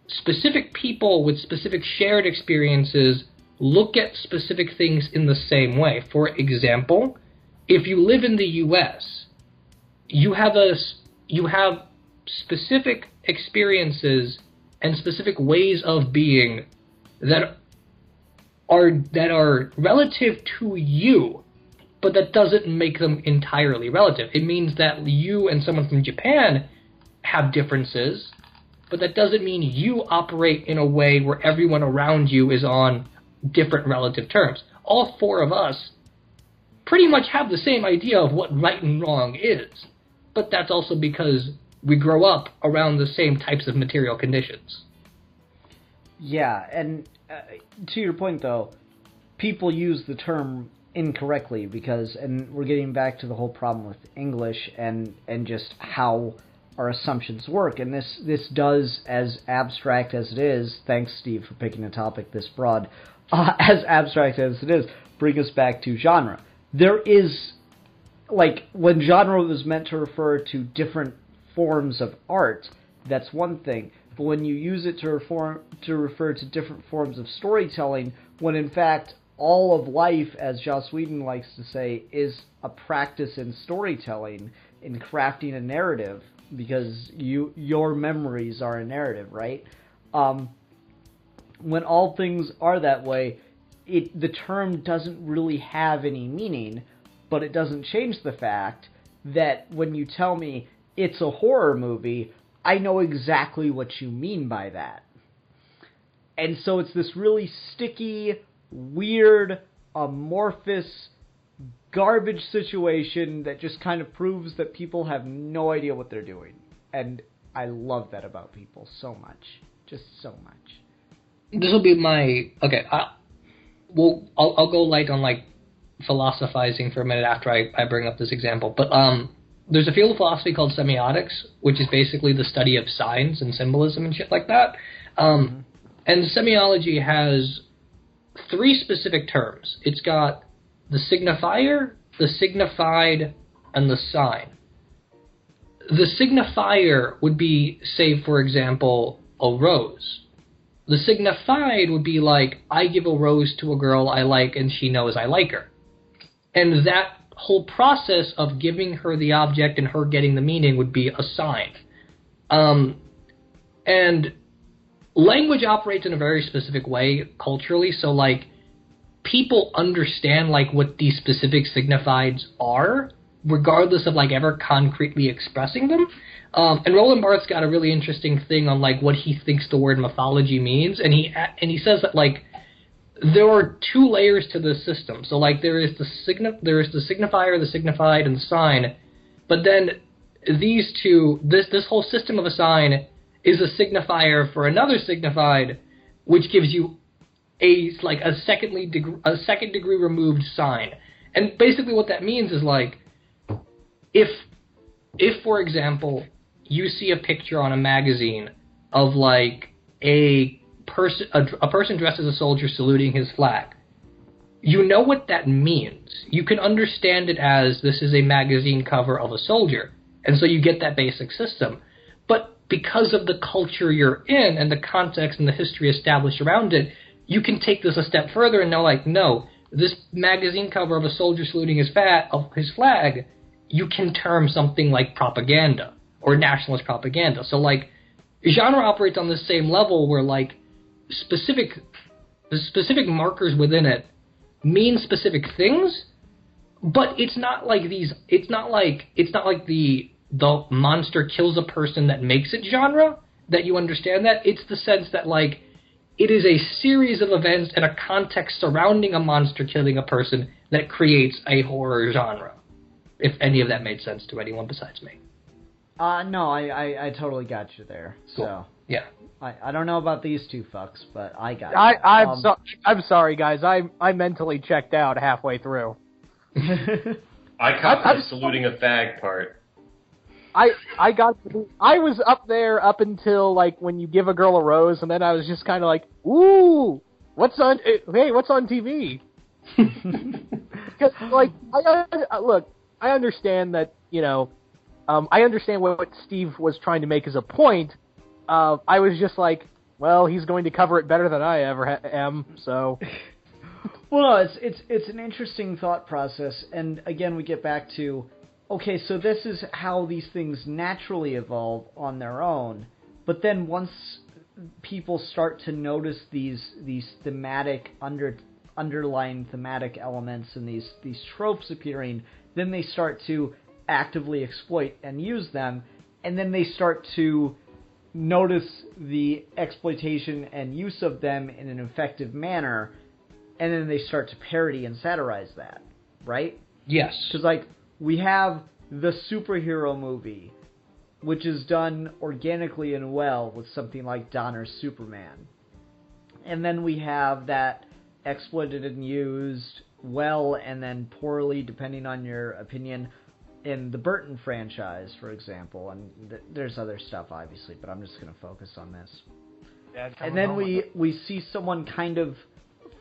S4: specific people with specific shared experiences look at specific things in the same way. For example, if you live in the U.S., you have specific experiences and specific ways of being that are relative to you, but that doesn't make them entirely relative. It means that you and someone from Japan have differences, but that doesn't mean you operate in a way where everyone around you is on different relative terms. All four of us pretty much have the same idea of what right and wrong is, but that's also because we grow up around the same types of material conditions.
S3: Yeah, and to your point, though, people use the term incorrectly because, and we're getting back to the whole problem with English and just how our assumptions work, and this does, as abstract as it is, thanks, Steve, for picking a topic this broad, as abstract as it is, bring us back to genre. There is, like, when genre was meant to refer to different forms of art, that's one thing, but when you use it to refer to different forms of storytelling, when in fact all of life, as Joss Whedon likes to say, is a practice in storytelling, in crafting a narrative, because your memories are a narrative, right? When all things are that way, the term doesn't really have any meaning, but it doesn't change the fact that when you tell me it's a horror movie, I know exactly what you mean by that. And so it's this really sticky, weird, amorphous, garbage situation that just kind of proves that people have no idea what they're doing. And I love that about people so much. Just so much.
S4: This will be my... Okay, I'll go light on, like, philosophizing for a minute after I bring up this example. But there's a field of philosophy called semiotics, which is basically the study of signs and symbolism and shit like that. And semiology has 3 specific terms. It's got the signifier, the signified, and the sign. The signifier would be, say, for example, a rose. The signified would be like, I give a rose to a girl I like and she knows I like her. And that whole process of giving her the object and her getting the meaning would be a sign. And language operates in a very specific way culturally, so like people understand like what these specific signifieds are, regardless of like ever concretely expressing them. And Roland Barthes got a really interesting thing on like what he thinks the word mythology means, and he says that like there are 2 layers to this system. So like there is the signifier, the signified, and the sign, but then these two, this whole system of a sign is a signifier for another signified, which gives you a second degree removed sign. And basically what that means is like if for example you see a picture on a magazine of like a person dressed as a soldier saluting his flag, you know what that means. You can understand it as this is a magazine cover of a soldier, and so you get that basic system. But because of the culture you're in and the context and the history established around it, you can take this a step further and know, like, no, this magazine cover of a soldier saluting his flag, you can term something like propaganda or nationalist propaganda. So, like, genre operates on the same level where, like, the specific markers within it mean specific things, but it's not like the monster kills a person that makes it genre, that you understand that. It's the sense that, like, it is a series of events and a context surrounding a monster killing a person that creates a horror genre. If any of that made sense to anyone besides me.
S3: No, I totally got you there.
S4: Cool.
S3: So
S4: yeah.
S3: I don't know about these 2 fucks, but I got you.
S2: I'm sorry, guys. I mentally checked out halfway through.
S5: I caught the saluting a fag part.
S2: I was up there up until like when you give a girl a rose, and then I was just kind of like, ooh, what's on TV? Because like I understand that, you know, I understand what Steve was trying to make as a point. I was just like, well, he's going to cover it better than I ever am, so.
S3: Well, it's an interesting thought process, and again, we get back to, okay, so this is how these things naturally evolve on their own, but then once people start to notice these thematic underlying thematic elements and these tropes appearing, then they start to actively exploit and use them, and then they start to notice the exploitation and use of them in an effective manner, and then they start to parody and satirize that, right?
S4: Yes.
S3: Because, like, we have the superhero movie, which is done organically and well with something like Donner's Superman. And then we have that exploited and used well and then poorly, depending on your opinion, in the Burton franchise, for example. And there's other stuff, obviously, but I'm just going to focus on this. And then we see someone kind of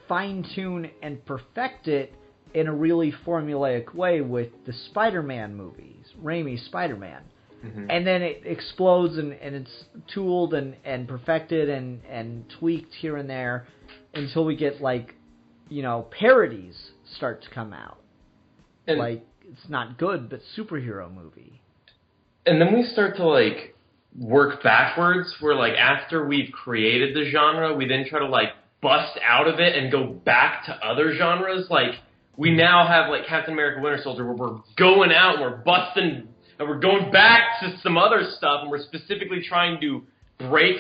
S3: fine-tune and perfect it in a really formulaic way with the Spider-Man movies, Raimi's Spider-Man. Mm-hmm. And then it explodes and it's tooled and perfected and tweaked here and there until we get, like, you know, parodies start to come out. And like, it's not good, but superhero movie.
S5: And then we start to, like, work backwards where, like, after we've created the genre, we then try to, like, bust out of it and go back to other genres. Like, we now have, like, Captain America Winter Soldier where we're going out and we're busting and we're going back to some other stuff and we're specifically trying to break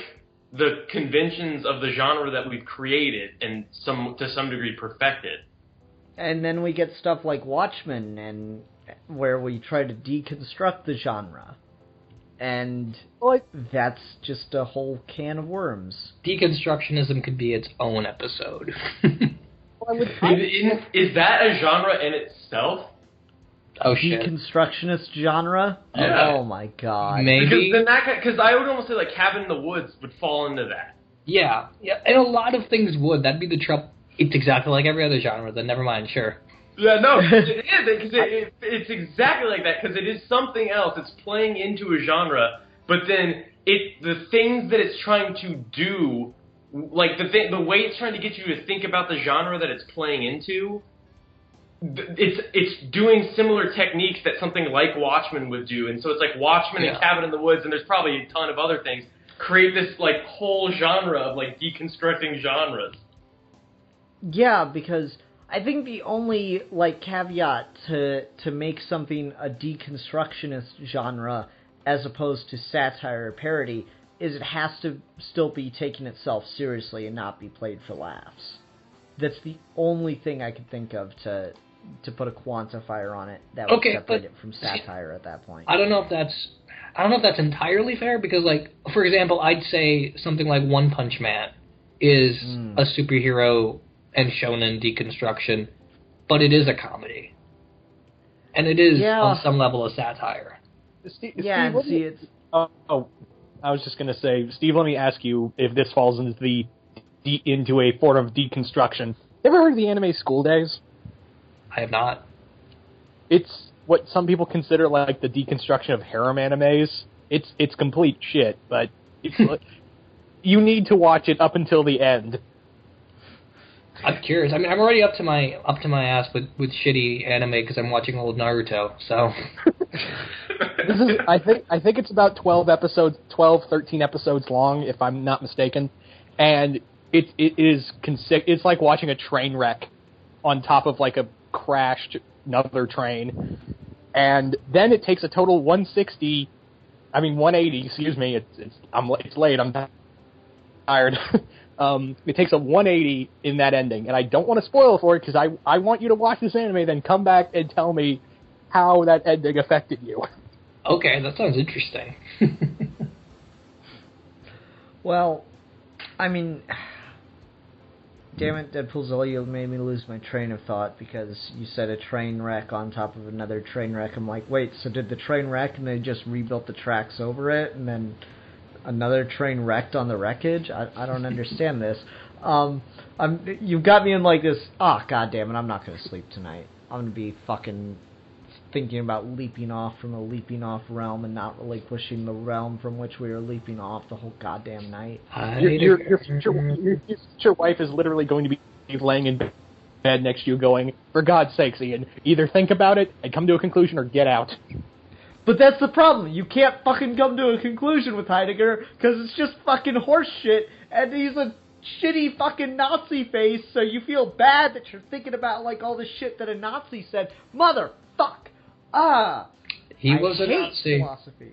S5: the conventions of the genre that we've created and to some degree perfected.
S3: And then we get stuff like Watchmen, and where we try to deconstruct the genre. And that's just a whole can of worms.
S4: Deconstructionism could be its own episode.
S5: Is that a genre in itself?
S4: Oh, shit.
S3: Deconstructionist genre?
S5: Yeah.
S3: Oh my god.
S4: Maybe.
S5: Because I would almost say, like, Cabin in the Woods would fall into that.
S4: Yeah, and a lot of things would. That'd be the trouble. It's exactly like every other genre, then never mind, sure.
S5: Yeah, no, it is, because it's exactly like that, because it is something else. It's playing into a genre, but then the things that it's trying to do, like the way it's trying to get you to think about the genre that it's playing into, it's doing similar techniques that something like Watchmen would do, and so it's like Watchmen and Cabin in the Woods, and there's probably a ton of other things, create this, like, whole genre of, like, deconstructing genres.
S3: Yeah, because I think the only, like, caveat to make something a deconstructionist genre as opposed to satire or parody is it has to still be taking itself seriously and not be played for laughs. That's the only thing I could think of to put a quantifier on it that would separate it from satire at that point.
S4: I don't know if that's entirely fair, because, like, for example, I'd say something like One Punch Man is a superhero and shonen deconstruction, but it is a comedy. And it is on some level a satire.
S2: Steve,
S3: I
S2: was just going to say, Steve, let me ask you if this falls into a form of deconstruction. Ever heard of the anime School Days?
S4: I have not.
S2: It's what some people consider like the deconstruction of harem animes. It's complete shit, but you need to watch it up until the end.
S4: I'm curious. I mean, I'm already up to my ass with shitty anime because I'm watching old Naruto. So
S2: I think it's about 13 episodes long, if I'm not mistaken, and it's like watching a train wreck on top of like a crashed another train, and then it takes a total 180. Excuse me. It's late. I'm tired. It takes a 180 in that ending, and I don't want to spoil it for it because I want you to watch this anime, then come back and tell me how that ending affected you.
S4: Okay, that sounds interesting.
S3: Well, I mean, damn it, Deadpoolzilla, you made me lose my train of thought because you said a train wreck on top of another train wreck. I'm like, wait, so did the train wreck and they just rebuilt the tracks over it, and then another train wrecked on the wreckage? I don't understand this. You've got me in like this, god damn it, I'm not going to sleep tonight. I'm going to be fucking thinking about leaping off from a leaping off realm and not relinquishing the realm from which we are leaping off the whole goddamn night.
S2: Your future wife is literally going to be laying in bed next to you going, for God's sakes, Ian, either think about it and come to a conclusion or get out.
S3: But that's the problem. You can't fucking come to a conclusion with Heidegger because it's just fucking horse shit, and he's a shitty fucking Nazi face, so you feel bad that you're thinking about like all the shit that a Nazi said. Motherfuck.
S4: He was a Nazi.
S3: Philosophy.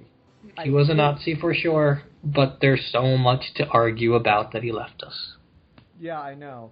S4: He was a Nazi for sure, but there's so much to argue about that he left us.
S3: Yeah, I know.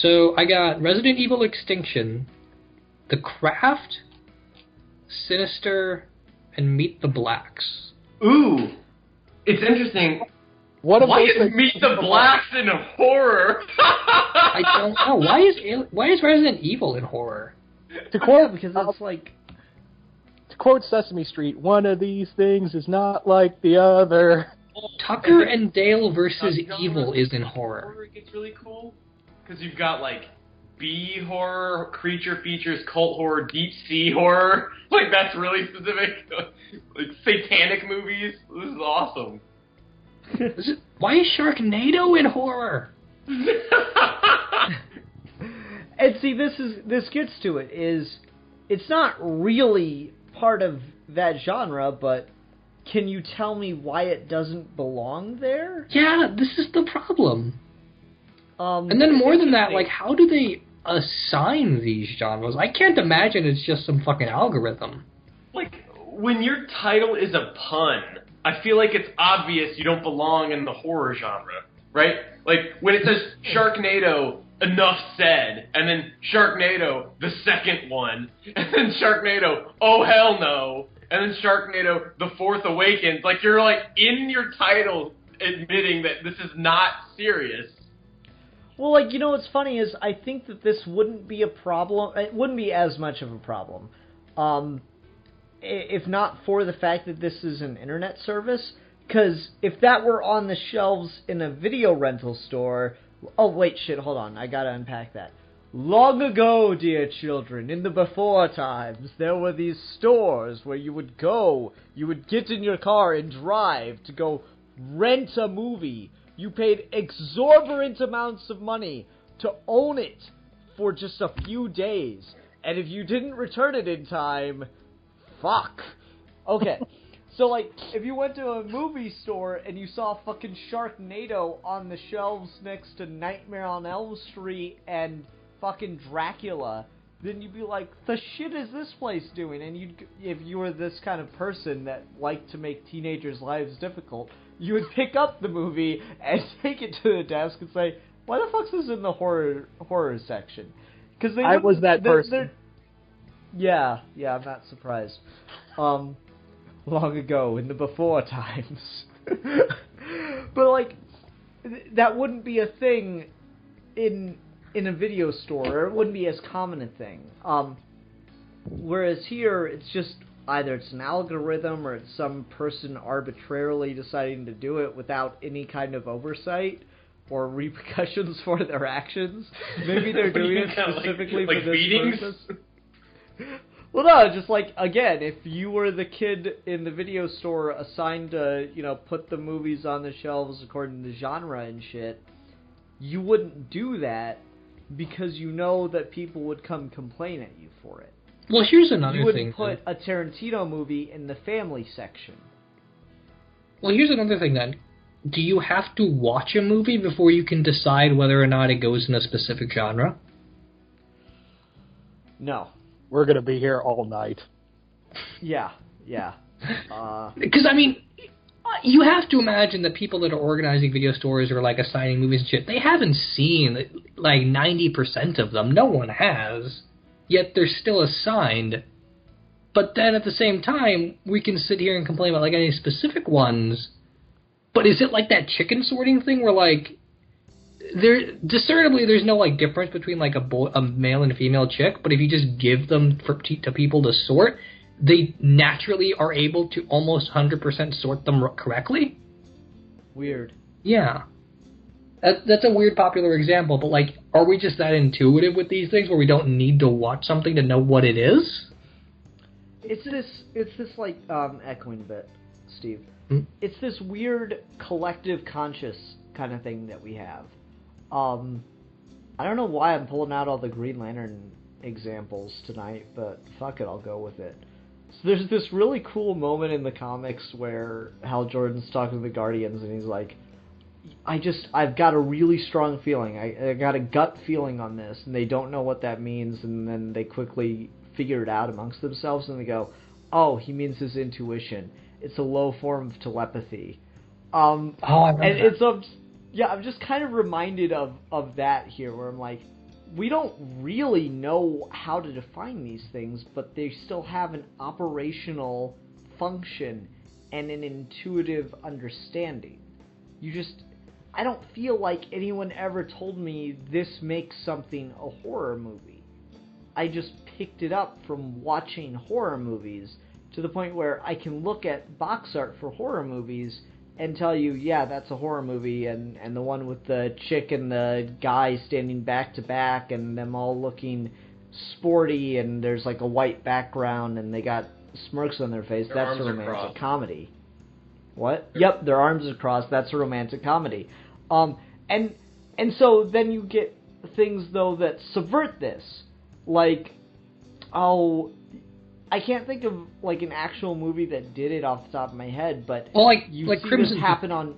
S4: So I got Resident Evil Extinction, The Craft, Sinister, and Meet the Blacks.
S5: Ooh, it's interesting.
S2: What
S5: Why is Meet the Blacks in horror?
S4: I don't know. Why is Resident Evil in horror?
S2: To quote,
S3: because it's like...
S2: To quote Sesame Street, one of these things is not like the other.
S4: Tucker and Dale versus Evil is in horror.
S5: Horror gets really cool because you've got like B horror, creature features, cult horror, deep sea horror. Like that's really specific. Like satanic movies. This is awesome.
S4: Why is Sharknado in horror?
S3: And see, this gets to it. It's not really part of that genre, but can you tell me why it doesn't belong there?
S4: Yeah, this is the problem.
S3: And
S4: then more than that, like, how do they assign these genres? I can't imagine it's just some fucking algorithm.
S5: Like, when your title is a pun, I feel like it's obvious you don't belong in the horror genre, right? Like, when it says Sharknado, enough said, and then Sharknado, the second one, and then Sharknado, oh hell no, and then Sharknado, The Fourth Awakens, like, you're, like, in your title admitting that this is not serious.
S3: Well, like, you know what's funny is I think that this wouldn't be a problem. It wouldn't be as much of a problem. If not for the fact that this is an internet service. Because if that were on the shelves in a video rental store... Oh, wait, shit, hold on. I gotta unpack that. Long ago, dear children, in the before times, there were these stores where you would go, you would get in your car and drive to go rent a movie. You paid exorbitant amounts of money to own it for just a few days. And if you didn't return it in time, fuck. Okay, so, like, if you went to a movie store and you saw fucking Sharknado on the shelves next to Nightmare on Elm Street and fucking Dracula, then you'd be like, the shit is this place doing? And if you were this kind of person that liked to make teenagers' lives difficult, you would pick up the movie and take it to the desk and say, why the fuck's this in the horror section? Because
S2: I was that person.
S3: Yeah, I'm not surprised. Long ago, in the before times. But, like, that wouldn't be a thing in a video store, or it wouldn't be as common a thing. Whereas here, it's just either it's an algorithm or it's some person arbitrarily deciding to do it without any kind of oversight or repercussions for their actions. Maybe they're doing it specifically for this
S5: beatings?
S3: purpose. Well, no, just like, again, if you were the kid in the video store assigned to, put the movies on the shelves according to genre and shit, you wouldn't do that because you know that people would come complain at you for it.
S4: Well, here's another thing.
S3: You wouldn't put a Tarantino movie in the family section.
S4: Well, here's another thing then. Do you have to watch a movie before you can decide whether or not it goes in a specific genre?
S3: No.
S2: We're going to be here all night.
S3: Yeah.
S4: Because, I mean, you have to imagine that people that are organizing video stores or, like, assigning movies and shit, they haven't seen, like, 90% of them. No one has. Yet they're still assigned. But then at the same time, we can sit here and complain about, like, any specific ones. But is it like that chicken sorting thing where, like, discernibly there's no, like, difference between, like, a male and a female chick, but if you just give them to people to sort, they naturally are able to almost 100% sort them correctly?
S3: Weird.
S4: Yeah. That's a weird popular example, but, like, are we just that intuitive with these things where we don't need to watch something to know what it is?
S3: It's this like, echoing a bit, Steve.
S4: Hmm?
S3: It's this weird collective conscious kind of thing that we have. I don't know why I'm pulling out all the Green Lantern examples tonight, but fuck it, I'll go with it. So there's this really cool moment in the comics where Hal Jordan's talking to the Guardians, and he's like, I've got a really strong feeling. I got a gut feeling on this, and they don't know what that means, and then they quickly figure it out amongst themselves, and they go, oh, he means his intuition. It's a low form of telepathy.
S4: I remember
S3: and
S4: that.
S3: I'm just kind of reminded of that here, where I'm like, we don't really know how to define these things, but they still have an operational function and an intuitive understanding. I don't feel like anyone ever told me this makes something a horror movie. I just picked it up from watching horror movies to the point where I can look at box art for horror movies and tell you, yeah, that's a horror movie, and the one with the chick and the guy standing back to back and them all looking sporty and there's like a white background and they got smirks on their face, that's a romantic comedy. What? Yep, their arms are crossed, that's a romantic comedy. And so then you get things, though, that subvert this. Like, I can't think of like an actual movie that did it off the top of my head, but you see
S4: Crimson
S3: this happen on.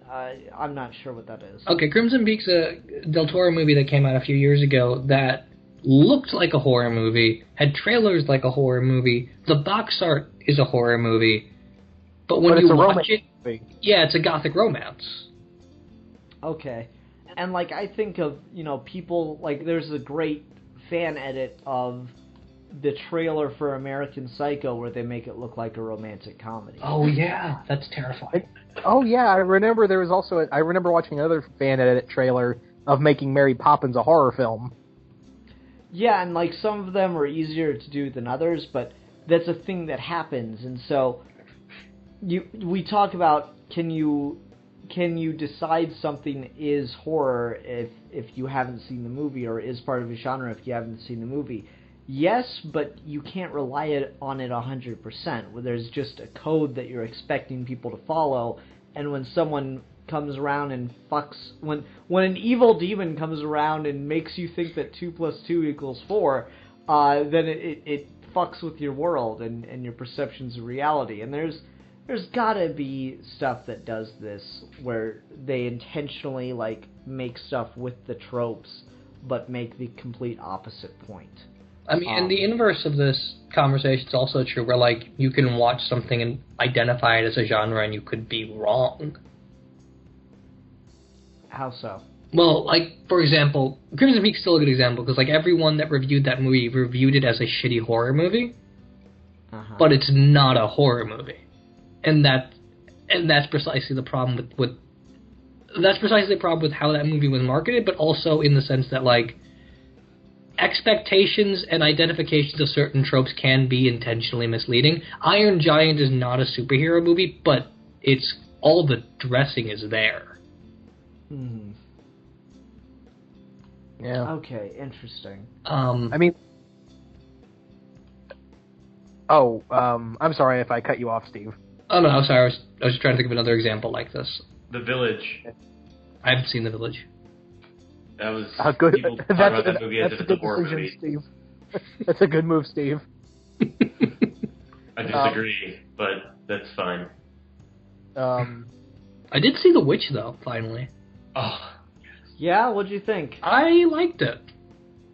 S3: I'm not sure what that is.
S4: Okay, Crimson Peak's a Del Toro movie that came out a few years ago that looked like a horror movie, had trailers like a horror movie. The box art is a horror movie, but when you watch it, yeah, it's a gothic romance.
S3: Okay, and like I think of people like there's a great fan edit of the trailer for American Psycho where they make it look like a romantic comedy.
S4: Oh yeah, that's terrifying.
S2: Oh yeah, I remember there was also I remember watching another fan edit trailer of making Mary Poppins a horror film.
S3: Yeah, and like some of them are easier to do than others, but that's a thing that happens, and so we talk about can you decide something is horror if you haven't seen the movie, or is part of a genre if you haven't seen the movie. Yes, but you can't rely on it 100%. Where there's just a code that you're expecting people to follow, and when someone comes around and when an evil demon comes around and makes you think that 2 + 2 = 4, then it fucks with your world and your perceptions of reality. And there's gotta be stuff that does this where they intentionally like make stuff with the tropes, but make the complete opposite point.
S4: I mean, and the inverse of this conversation is also true, where, like, you can watch something and identify it as a genre and you could be wrong.
S3: How so?
S4: Well, like, for example, Crimson Peak's still a good example, because, like, everyone that reviewed that movie reviewed it as a shitty horror movie, but it's not a horror movie. And that's precisely the problem with that's precisely the problem with how that movie was marketed, but also in the sense that, like, expectations and identifications of certain tropes can be intentionally misleading. Iron Giant is not a superhero movie, but it's all the dressing is there.
S3: Mm-hmm.
S2: Yeah.
S3: Okay, interesting.
S2: I mean, I'm sorry if I cut you off, Steve.
S4: Oh no, I'm sorry. I was just trying to think of another example like this.
S5: The Village.
S4: I haven't seen The Village.
S5: That was
S2: good.
S5: People talk about that movie as if it's a horror movie.
S2: Steve. That's a good move, Steve.
S5: I disagree, but that's fine.
S4: I did see The Witch though. Finally.
S5: Oh.
S3: Yeah, what'd you think?
S4: I liked it.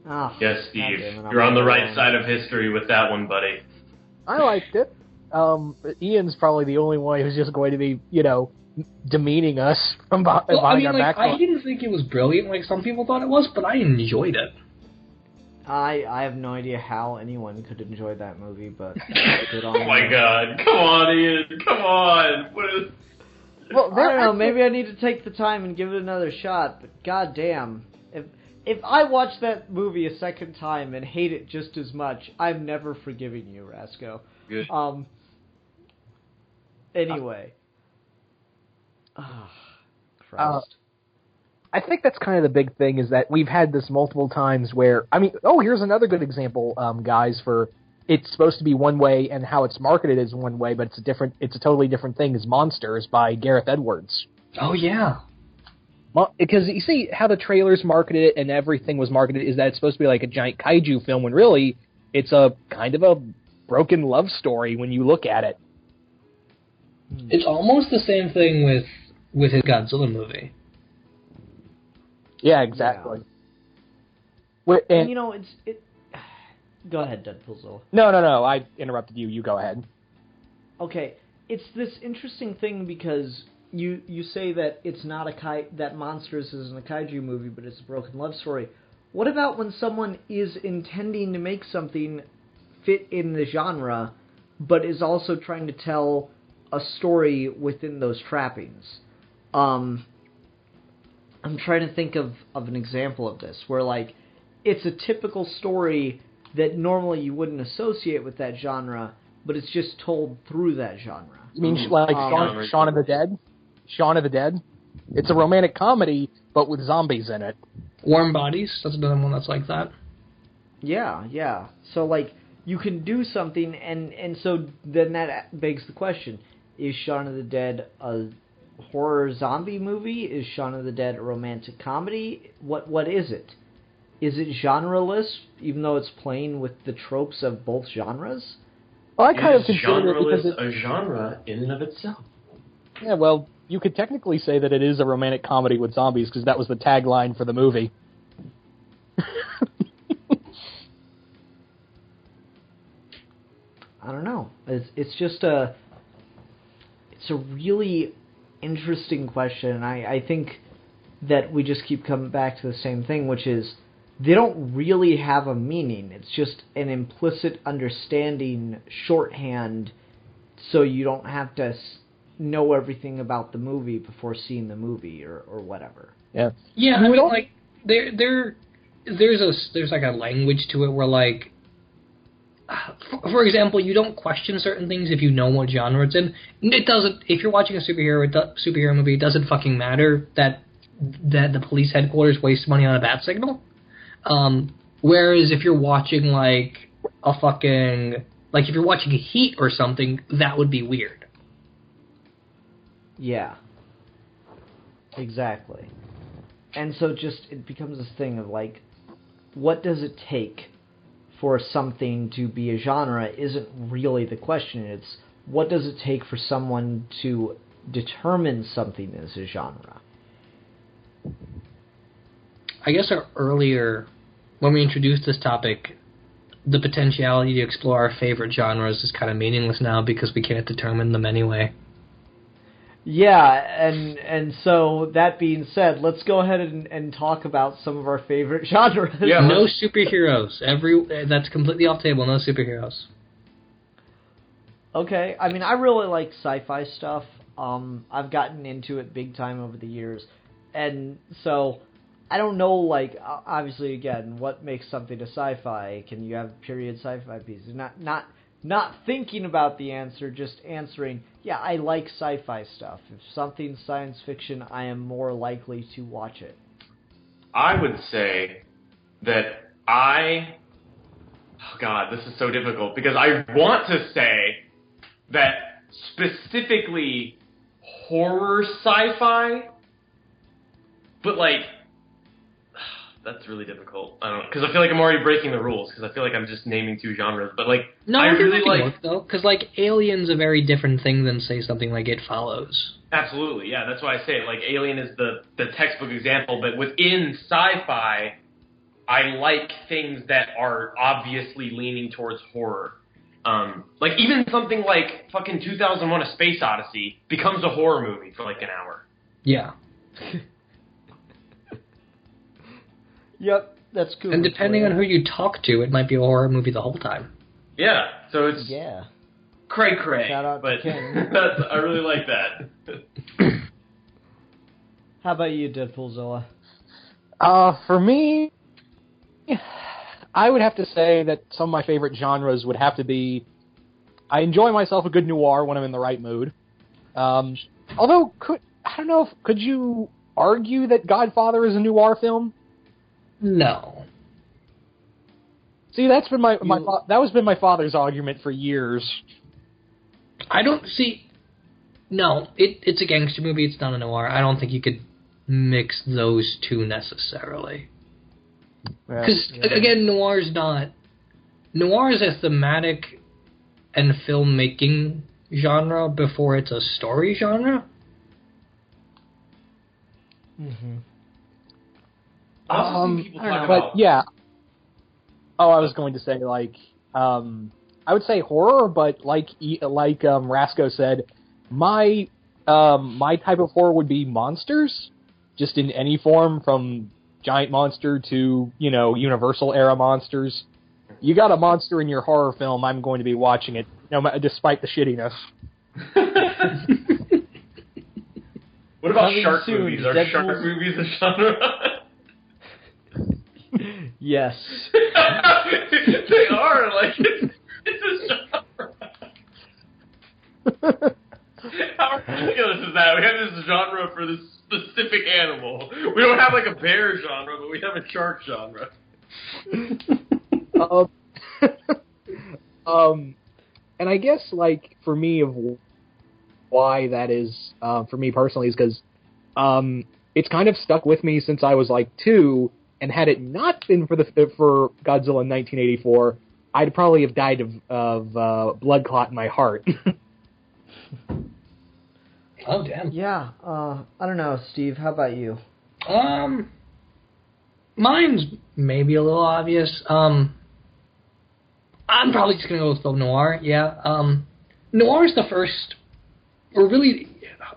S3: Oh,
S5: yes, Steve. You're on the right side of history with that one, buddy.
S2: I liked it. Ian's probably the only one who's just going to be, demeaning us from behind our back.
S4: I didn't think it was brilliant like some people thought it was, but I enjoyed it.
S3: I have no idea how anyone could enjoy that movie, but good on
S5: Oh my god. Come on, Ian. Come on. What is...
S3: Well, I don't know, maybe I need to take the time and give it another shot, but goddamn. If I watch that movie a second time and hate it just as much, I'm never forgiving you, Rasco.
S5: Good.
S3: Anyway. Christ.
S2: I think that's kind of the big thing, is that we've had this multiple times where, here's another good example, guys, for it's supposed to be one way and how it's marketed is one way, but it's a totally different thing, is Monsters by Gareth Edwards.
S4: Oh, yeah.
S2: Because you see how the trailers marketed it and everything was marketed is that it's supposed to be like a giant kaiju film, when really it's a kind of a broken love story when you look at it.
S4: It's almost the same thing with his Godzilla movie.
S2: Yeah, exactly.
S3: Yeah. And Go ahead, Deadpoolzilla.
S2: No, I interrupted you. You go ahead.
S3: Okay, it's this interesting thing because you say that it's not that Monsters isn't a kaiju movie, but it's a broken love story. what about when someone is intending to make something fit in the genre, but is also trying to tell a story within those trappings? I'm trying to think of an example of this, where, like, it's a typical story that normally you wouldn't associate with that genre, but it's just told through that genre.
S2: You mean like Shaun of the Dead? Shaun of the Dead? It's a romantic comedy, but with zombies in it.
S4: Warm Bodies, that's another one that's like that.
S3: Yeah. So, like, you can do something, and so then that begs the question, is Shaun of the Dead a horror zombie movie? Is Shaun of the Dead a romantic comedy? What is it? Is it genreless, even though it's playing with the tropes of both genres?
S2: Well, I kind of consider it because
S5: it's a genre in and of itself.
S2: Yeah, well, you could technically say that it is a romantic comedy with zombies, because that was the tagline for the movie.
S3: I don't know. It's just it's a really interesting question, and I think that we just keep coming back to the same thing, which is they don't really have a meaning. It's just an implicit understanding shorthand, so you don't have to know everything about the movie before seeing the movie or whatever.
S2: Yeah.
S4: Yeah, I mean, like, there's like a language to it where, like, for example, you don't question certain things if you know what genre it's in. It doesn't. If you're watching a superhero movie, it doesn't fucking matter that the police headquarters waste money on a bat signal. Whereas if you're watching like if you're watching Heat or something, that would be weird.
S3: Yeah. Exactly. And so just it becomes this thing of like, what does it take for something to be a genre isn't really the question. It's what does it take for someone to determine something as a genre?
S4: I guess earlier, when we introduced this topic, the potentiality to explore our favorite genres is kind of meaningless now because we can't determine them anyway.
S3: Yeah, and so that being said, let's go ahead and talk about some of our favorite genres.
S4: Yeah, no superheroes. That's completely off table. No superheroes.
S3: Okay, I mean, I really like sci-fi stuff. I've gotten into it big time over the years, and so I don't know. Like, obviously, again, what makes something a sci-fi? Can you have period sci-fi pieces? Not thinking about the answer, just answering, yeah, I like sci-fi stuff. If something's science fiction, I am more likely to watch it.
S5: I would say that oh God, this is so difficult, because I want to say that specifically horror sci-fi, but like, that's really difficult. I don't know, because I feel like I'm already breaking the rules, because I feel like I'm just naming two genres. But like,
S4: no,
S5: I really like
S4: though, because like Alien's a very different thing than say something like It Follows.
S5: Absolutely, yeah. That's why I say it. Like, Alien is the textbook example, but within sci-fi, I like things that are obviously leaning towards horror. Like even something like fucking 2001: A Space Odyssey becomes a horror movie for like an hour.
S4: Yeah.
S3: Yep, that's cool.
S4: And depending on who you talk to, it might be a horror movie the whole time.
S5: Yeah, so it's cray.
S3: Shout out
S5: but
S3: to King.
S5: I really like that.
S3: How about you, Deadpoolzilla?
S2: For me, I would have to say that some of my favorite genres would have to be, I enjoy myself a good noir when I'm in the right mood. Although, could you argue that Godfather is a noir film?
S4: No.
S2: See, that's been my father's argument for years.
S4: I don't see. No, it's a gangster movie. It's not a noir. I don't think you could mix those two necessarily. Because again, noir is a thematic and filmmaking genre before it's a story genre.
S3: Mm-hmm.
S5: I don't know,
S2: but yeah. Oh, I was going to say I would say horror, but like Rasco said, my type of horror would be monsters, just in any form, from giant monster to, Universal era monsters. You got a monster in your horror film, I'm going to be watching it, despite the shittiness.
S5: What about
S3: Coming
S5: shark
S3: soon,
S5: movies? Are
S3: Deadpool's-
S5: shark movies a genre?
S3: Yes.
S5: They are, like, it's a genre. How ridiculous is that? We have this genre for this specific animal. We don't have, like, a bear genre, but we have a shark genre.
S2: And I guess, like, for me, of why that is, for me personally, is because it's kind of stuck with me since I was, like, 2, and had it not been for Godzilla in 1984, I'd probably have died of blood clot in my heart.
S4: Oh, damn.
S3: Yeah, I don't know, Steve, how about you?
S4: Mine's maybe a little obvious. I'm probably just gonna go with film noir. Yeah. Noir is the first, or really,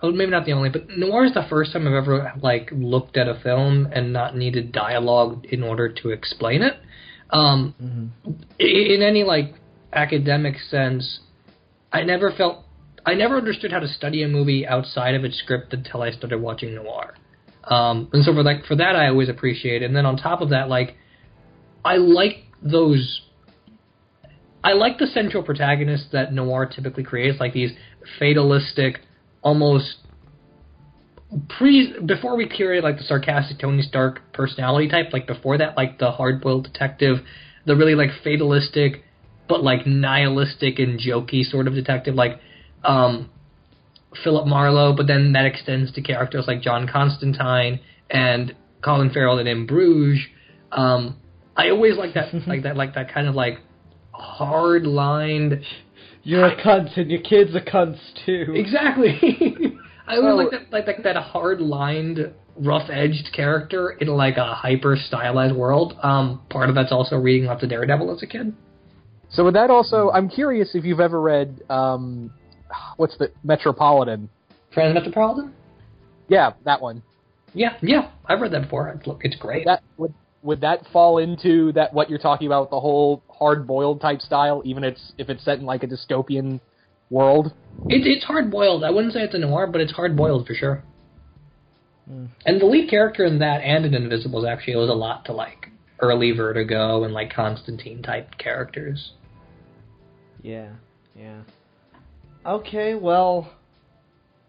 S4: maybe not the only, but noir is the first time I've ever looked at a film and not needed dialogue in order to explain it. In any academic sense, I never understood how to study a movie outside of its script until I started watching noir. And so for that I always appreciate it. And then on top of that, I like the central protagonists that noir typically creates, like these fatalistic, almost before we created the sarcastic Tony Stark personality type, before that, the hard-boiled detective, the really fatalistic but nihilistic and jokey sort of detective, Philip Marlowe, but then that extends to characters like John Constantine and Colin Farrell in Bruges. I always like that, that kind of hard-lined.
S3: You're a cunt, and your kid's a cunt too.
S4: Exactly. I always like that hard-lined, rough-edged character in a hyper-stylized world. Part of that's also reading lots of Daredevil as a kid.
S2: So with that also, I'm curious if you've ever read, what's the Metropolitan?
S4: Transmetropolitan?
S2: Yeah, that one.
S4: Yeah, I've read that before. It's great.
S2: Would that fall into that what you're talking about with the whole hard-boiled type style, even if it's set in a dystopian world?
S4: It's hard-boiled. I wouldn't say it's a noir, but it's hard-boiled for sure. And the lead character in that and in Invisibles actually owes a lot to early Vertigo and Constantine type characters.
S3: Yeah. Okay, well,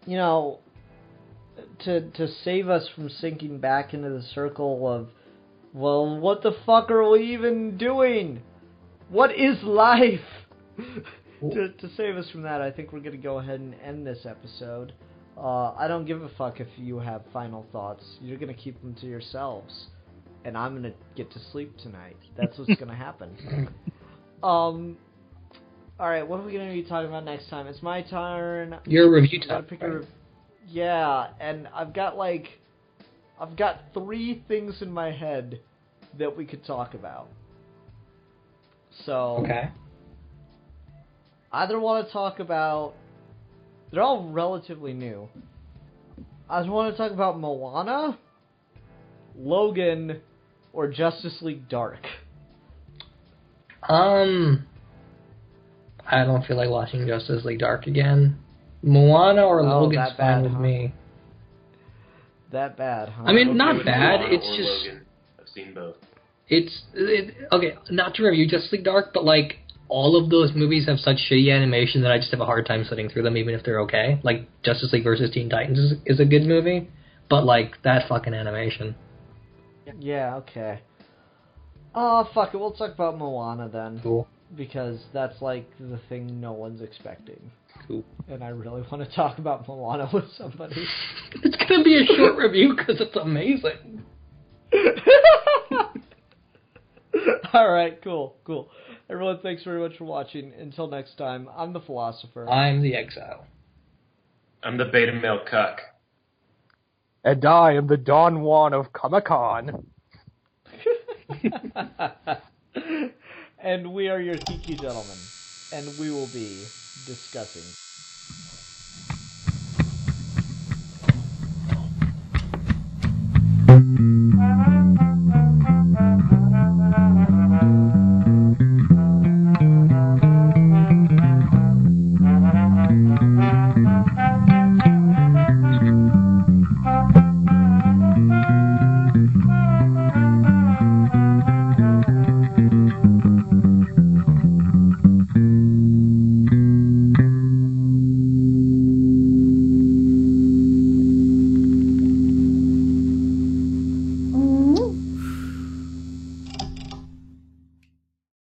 S3: to save us from sinking back into the circle of, well, what the fuck are we even doing? What is life? To save us from that, I think we're going to go ahead and end this episode. I don't give a fuck if you have final thoughts. You're going to keep them to yourselves. And I'm going to get to sleep tonight. That's what's going to happen. Alright, what are we going to be talking about next time? It's my turn.
S4: Your review time.
S3: Yeah, and I've got 3 things in my head that we could talk about. So,
S4: okay.
S3: Either want to talk about, they're all relatively new. I want to talk about Moana, Logan, or Justice League Dark.
S4: I don't feel like watching Justice League Dark again. Moana or Logan's fine with me.
S3: That bad, huh?
S4: I mean, not
S5: With
S4: bad.
S5: Moana
S4: It's
S5: or
S4: just
S5: Logan. I've seen both.
S4: Okay. Not to review Justice League Dark, but all of those movies have such shitty animation that I just have a hard time sitting through them, even if they're okay. Justice League versus Teen Titans is a good movie, but that fucking animation.
S3: Yeah. Okay. Oh, fuck it. We'll talk about Moana then.
S4: Cool.
S3: Because that's the thing no one's expecting.
S4: Cool.
S3: And I really want to talk about Moana with somebody.
S4: It's gonna be a short review because it's amazing.
S3: Alright, cool. Everyone, thanks very much for watching. Until next time, I'm the Philosopher.
S4: I'm the Exile.
S5: I'm the beta male cuck.
S2: And I am the Don Juan of Comic-Con.
S3: And we are your Geeky gentlemen. And we will be discussing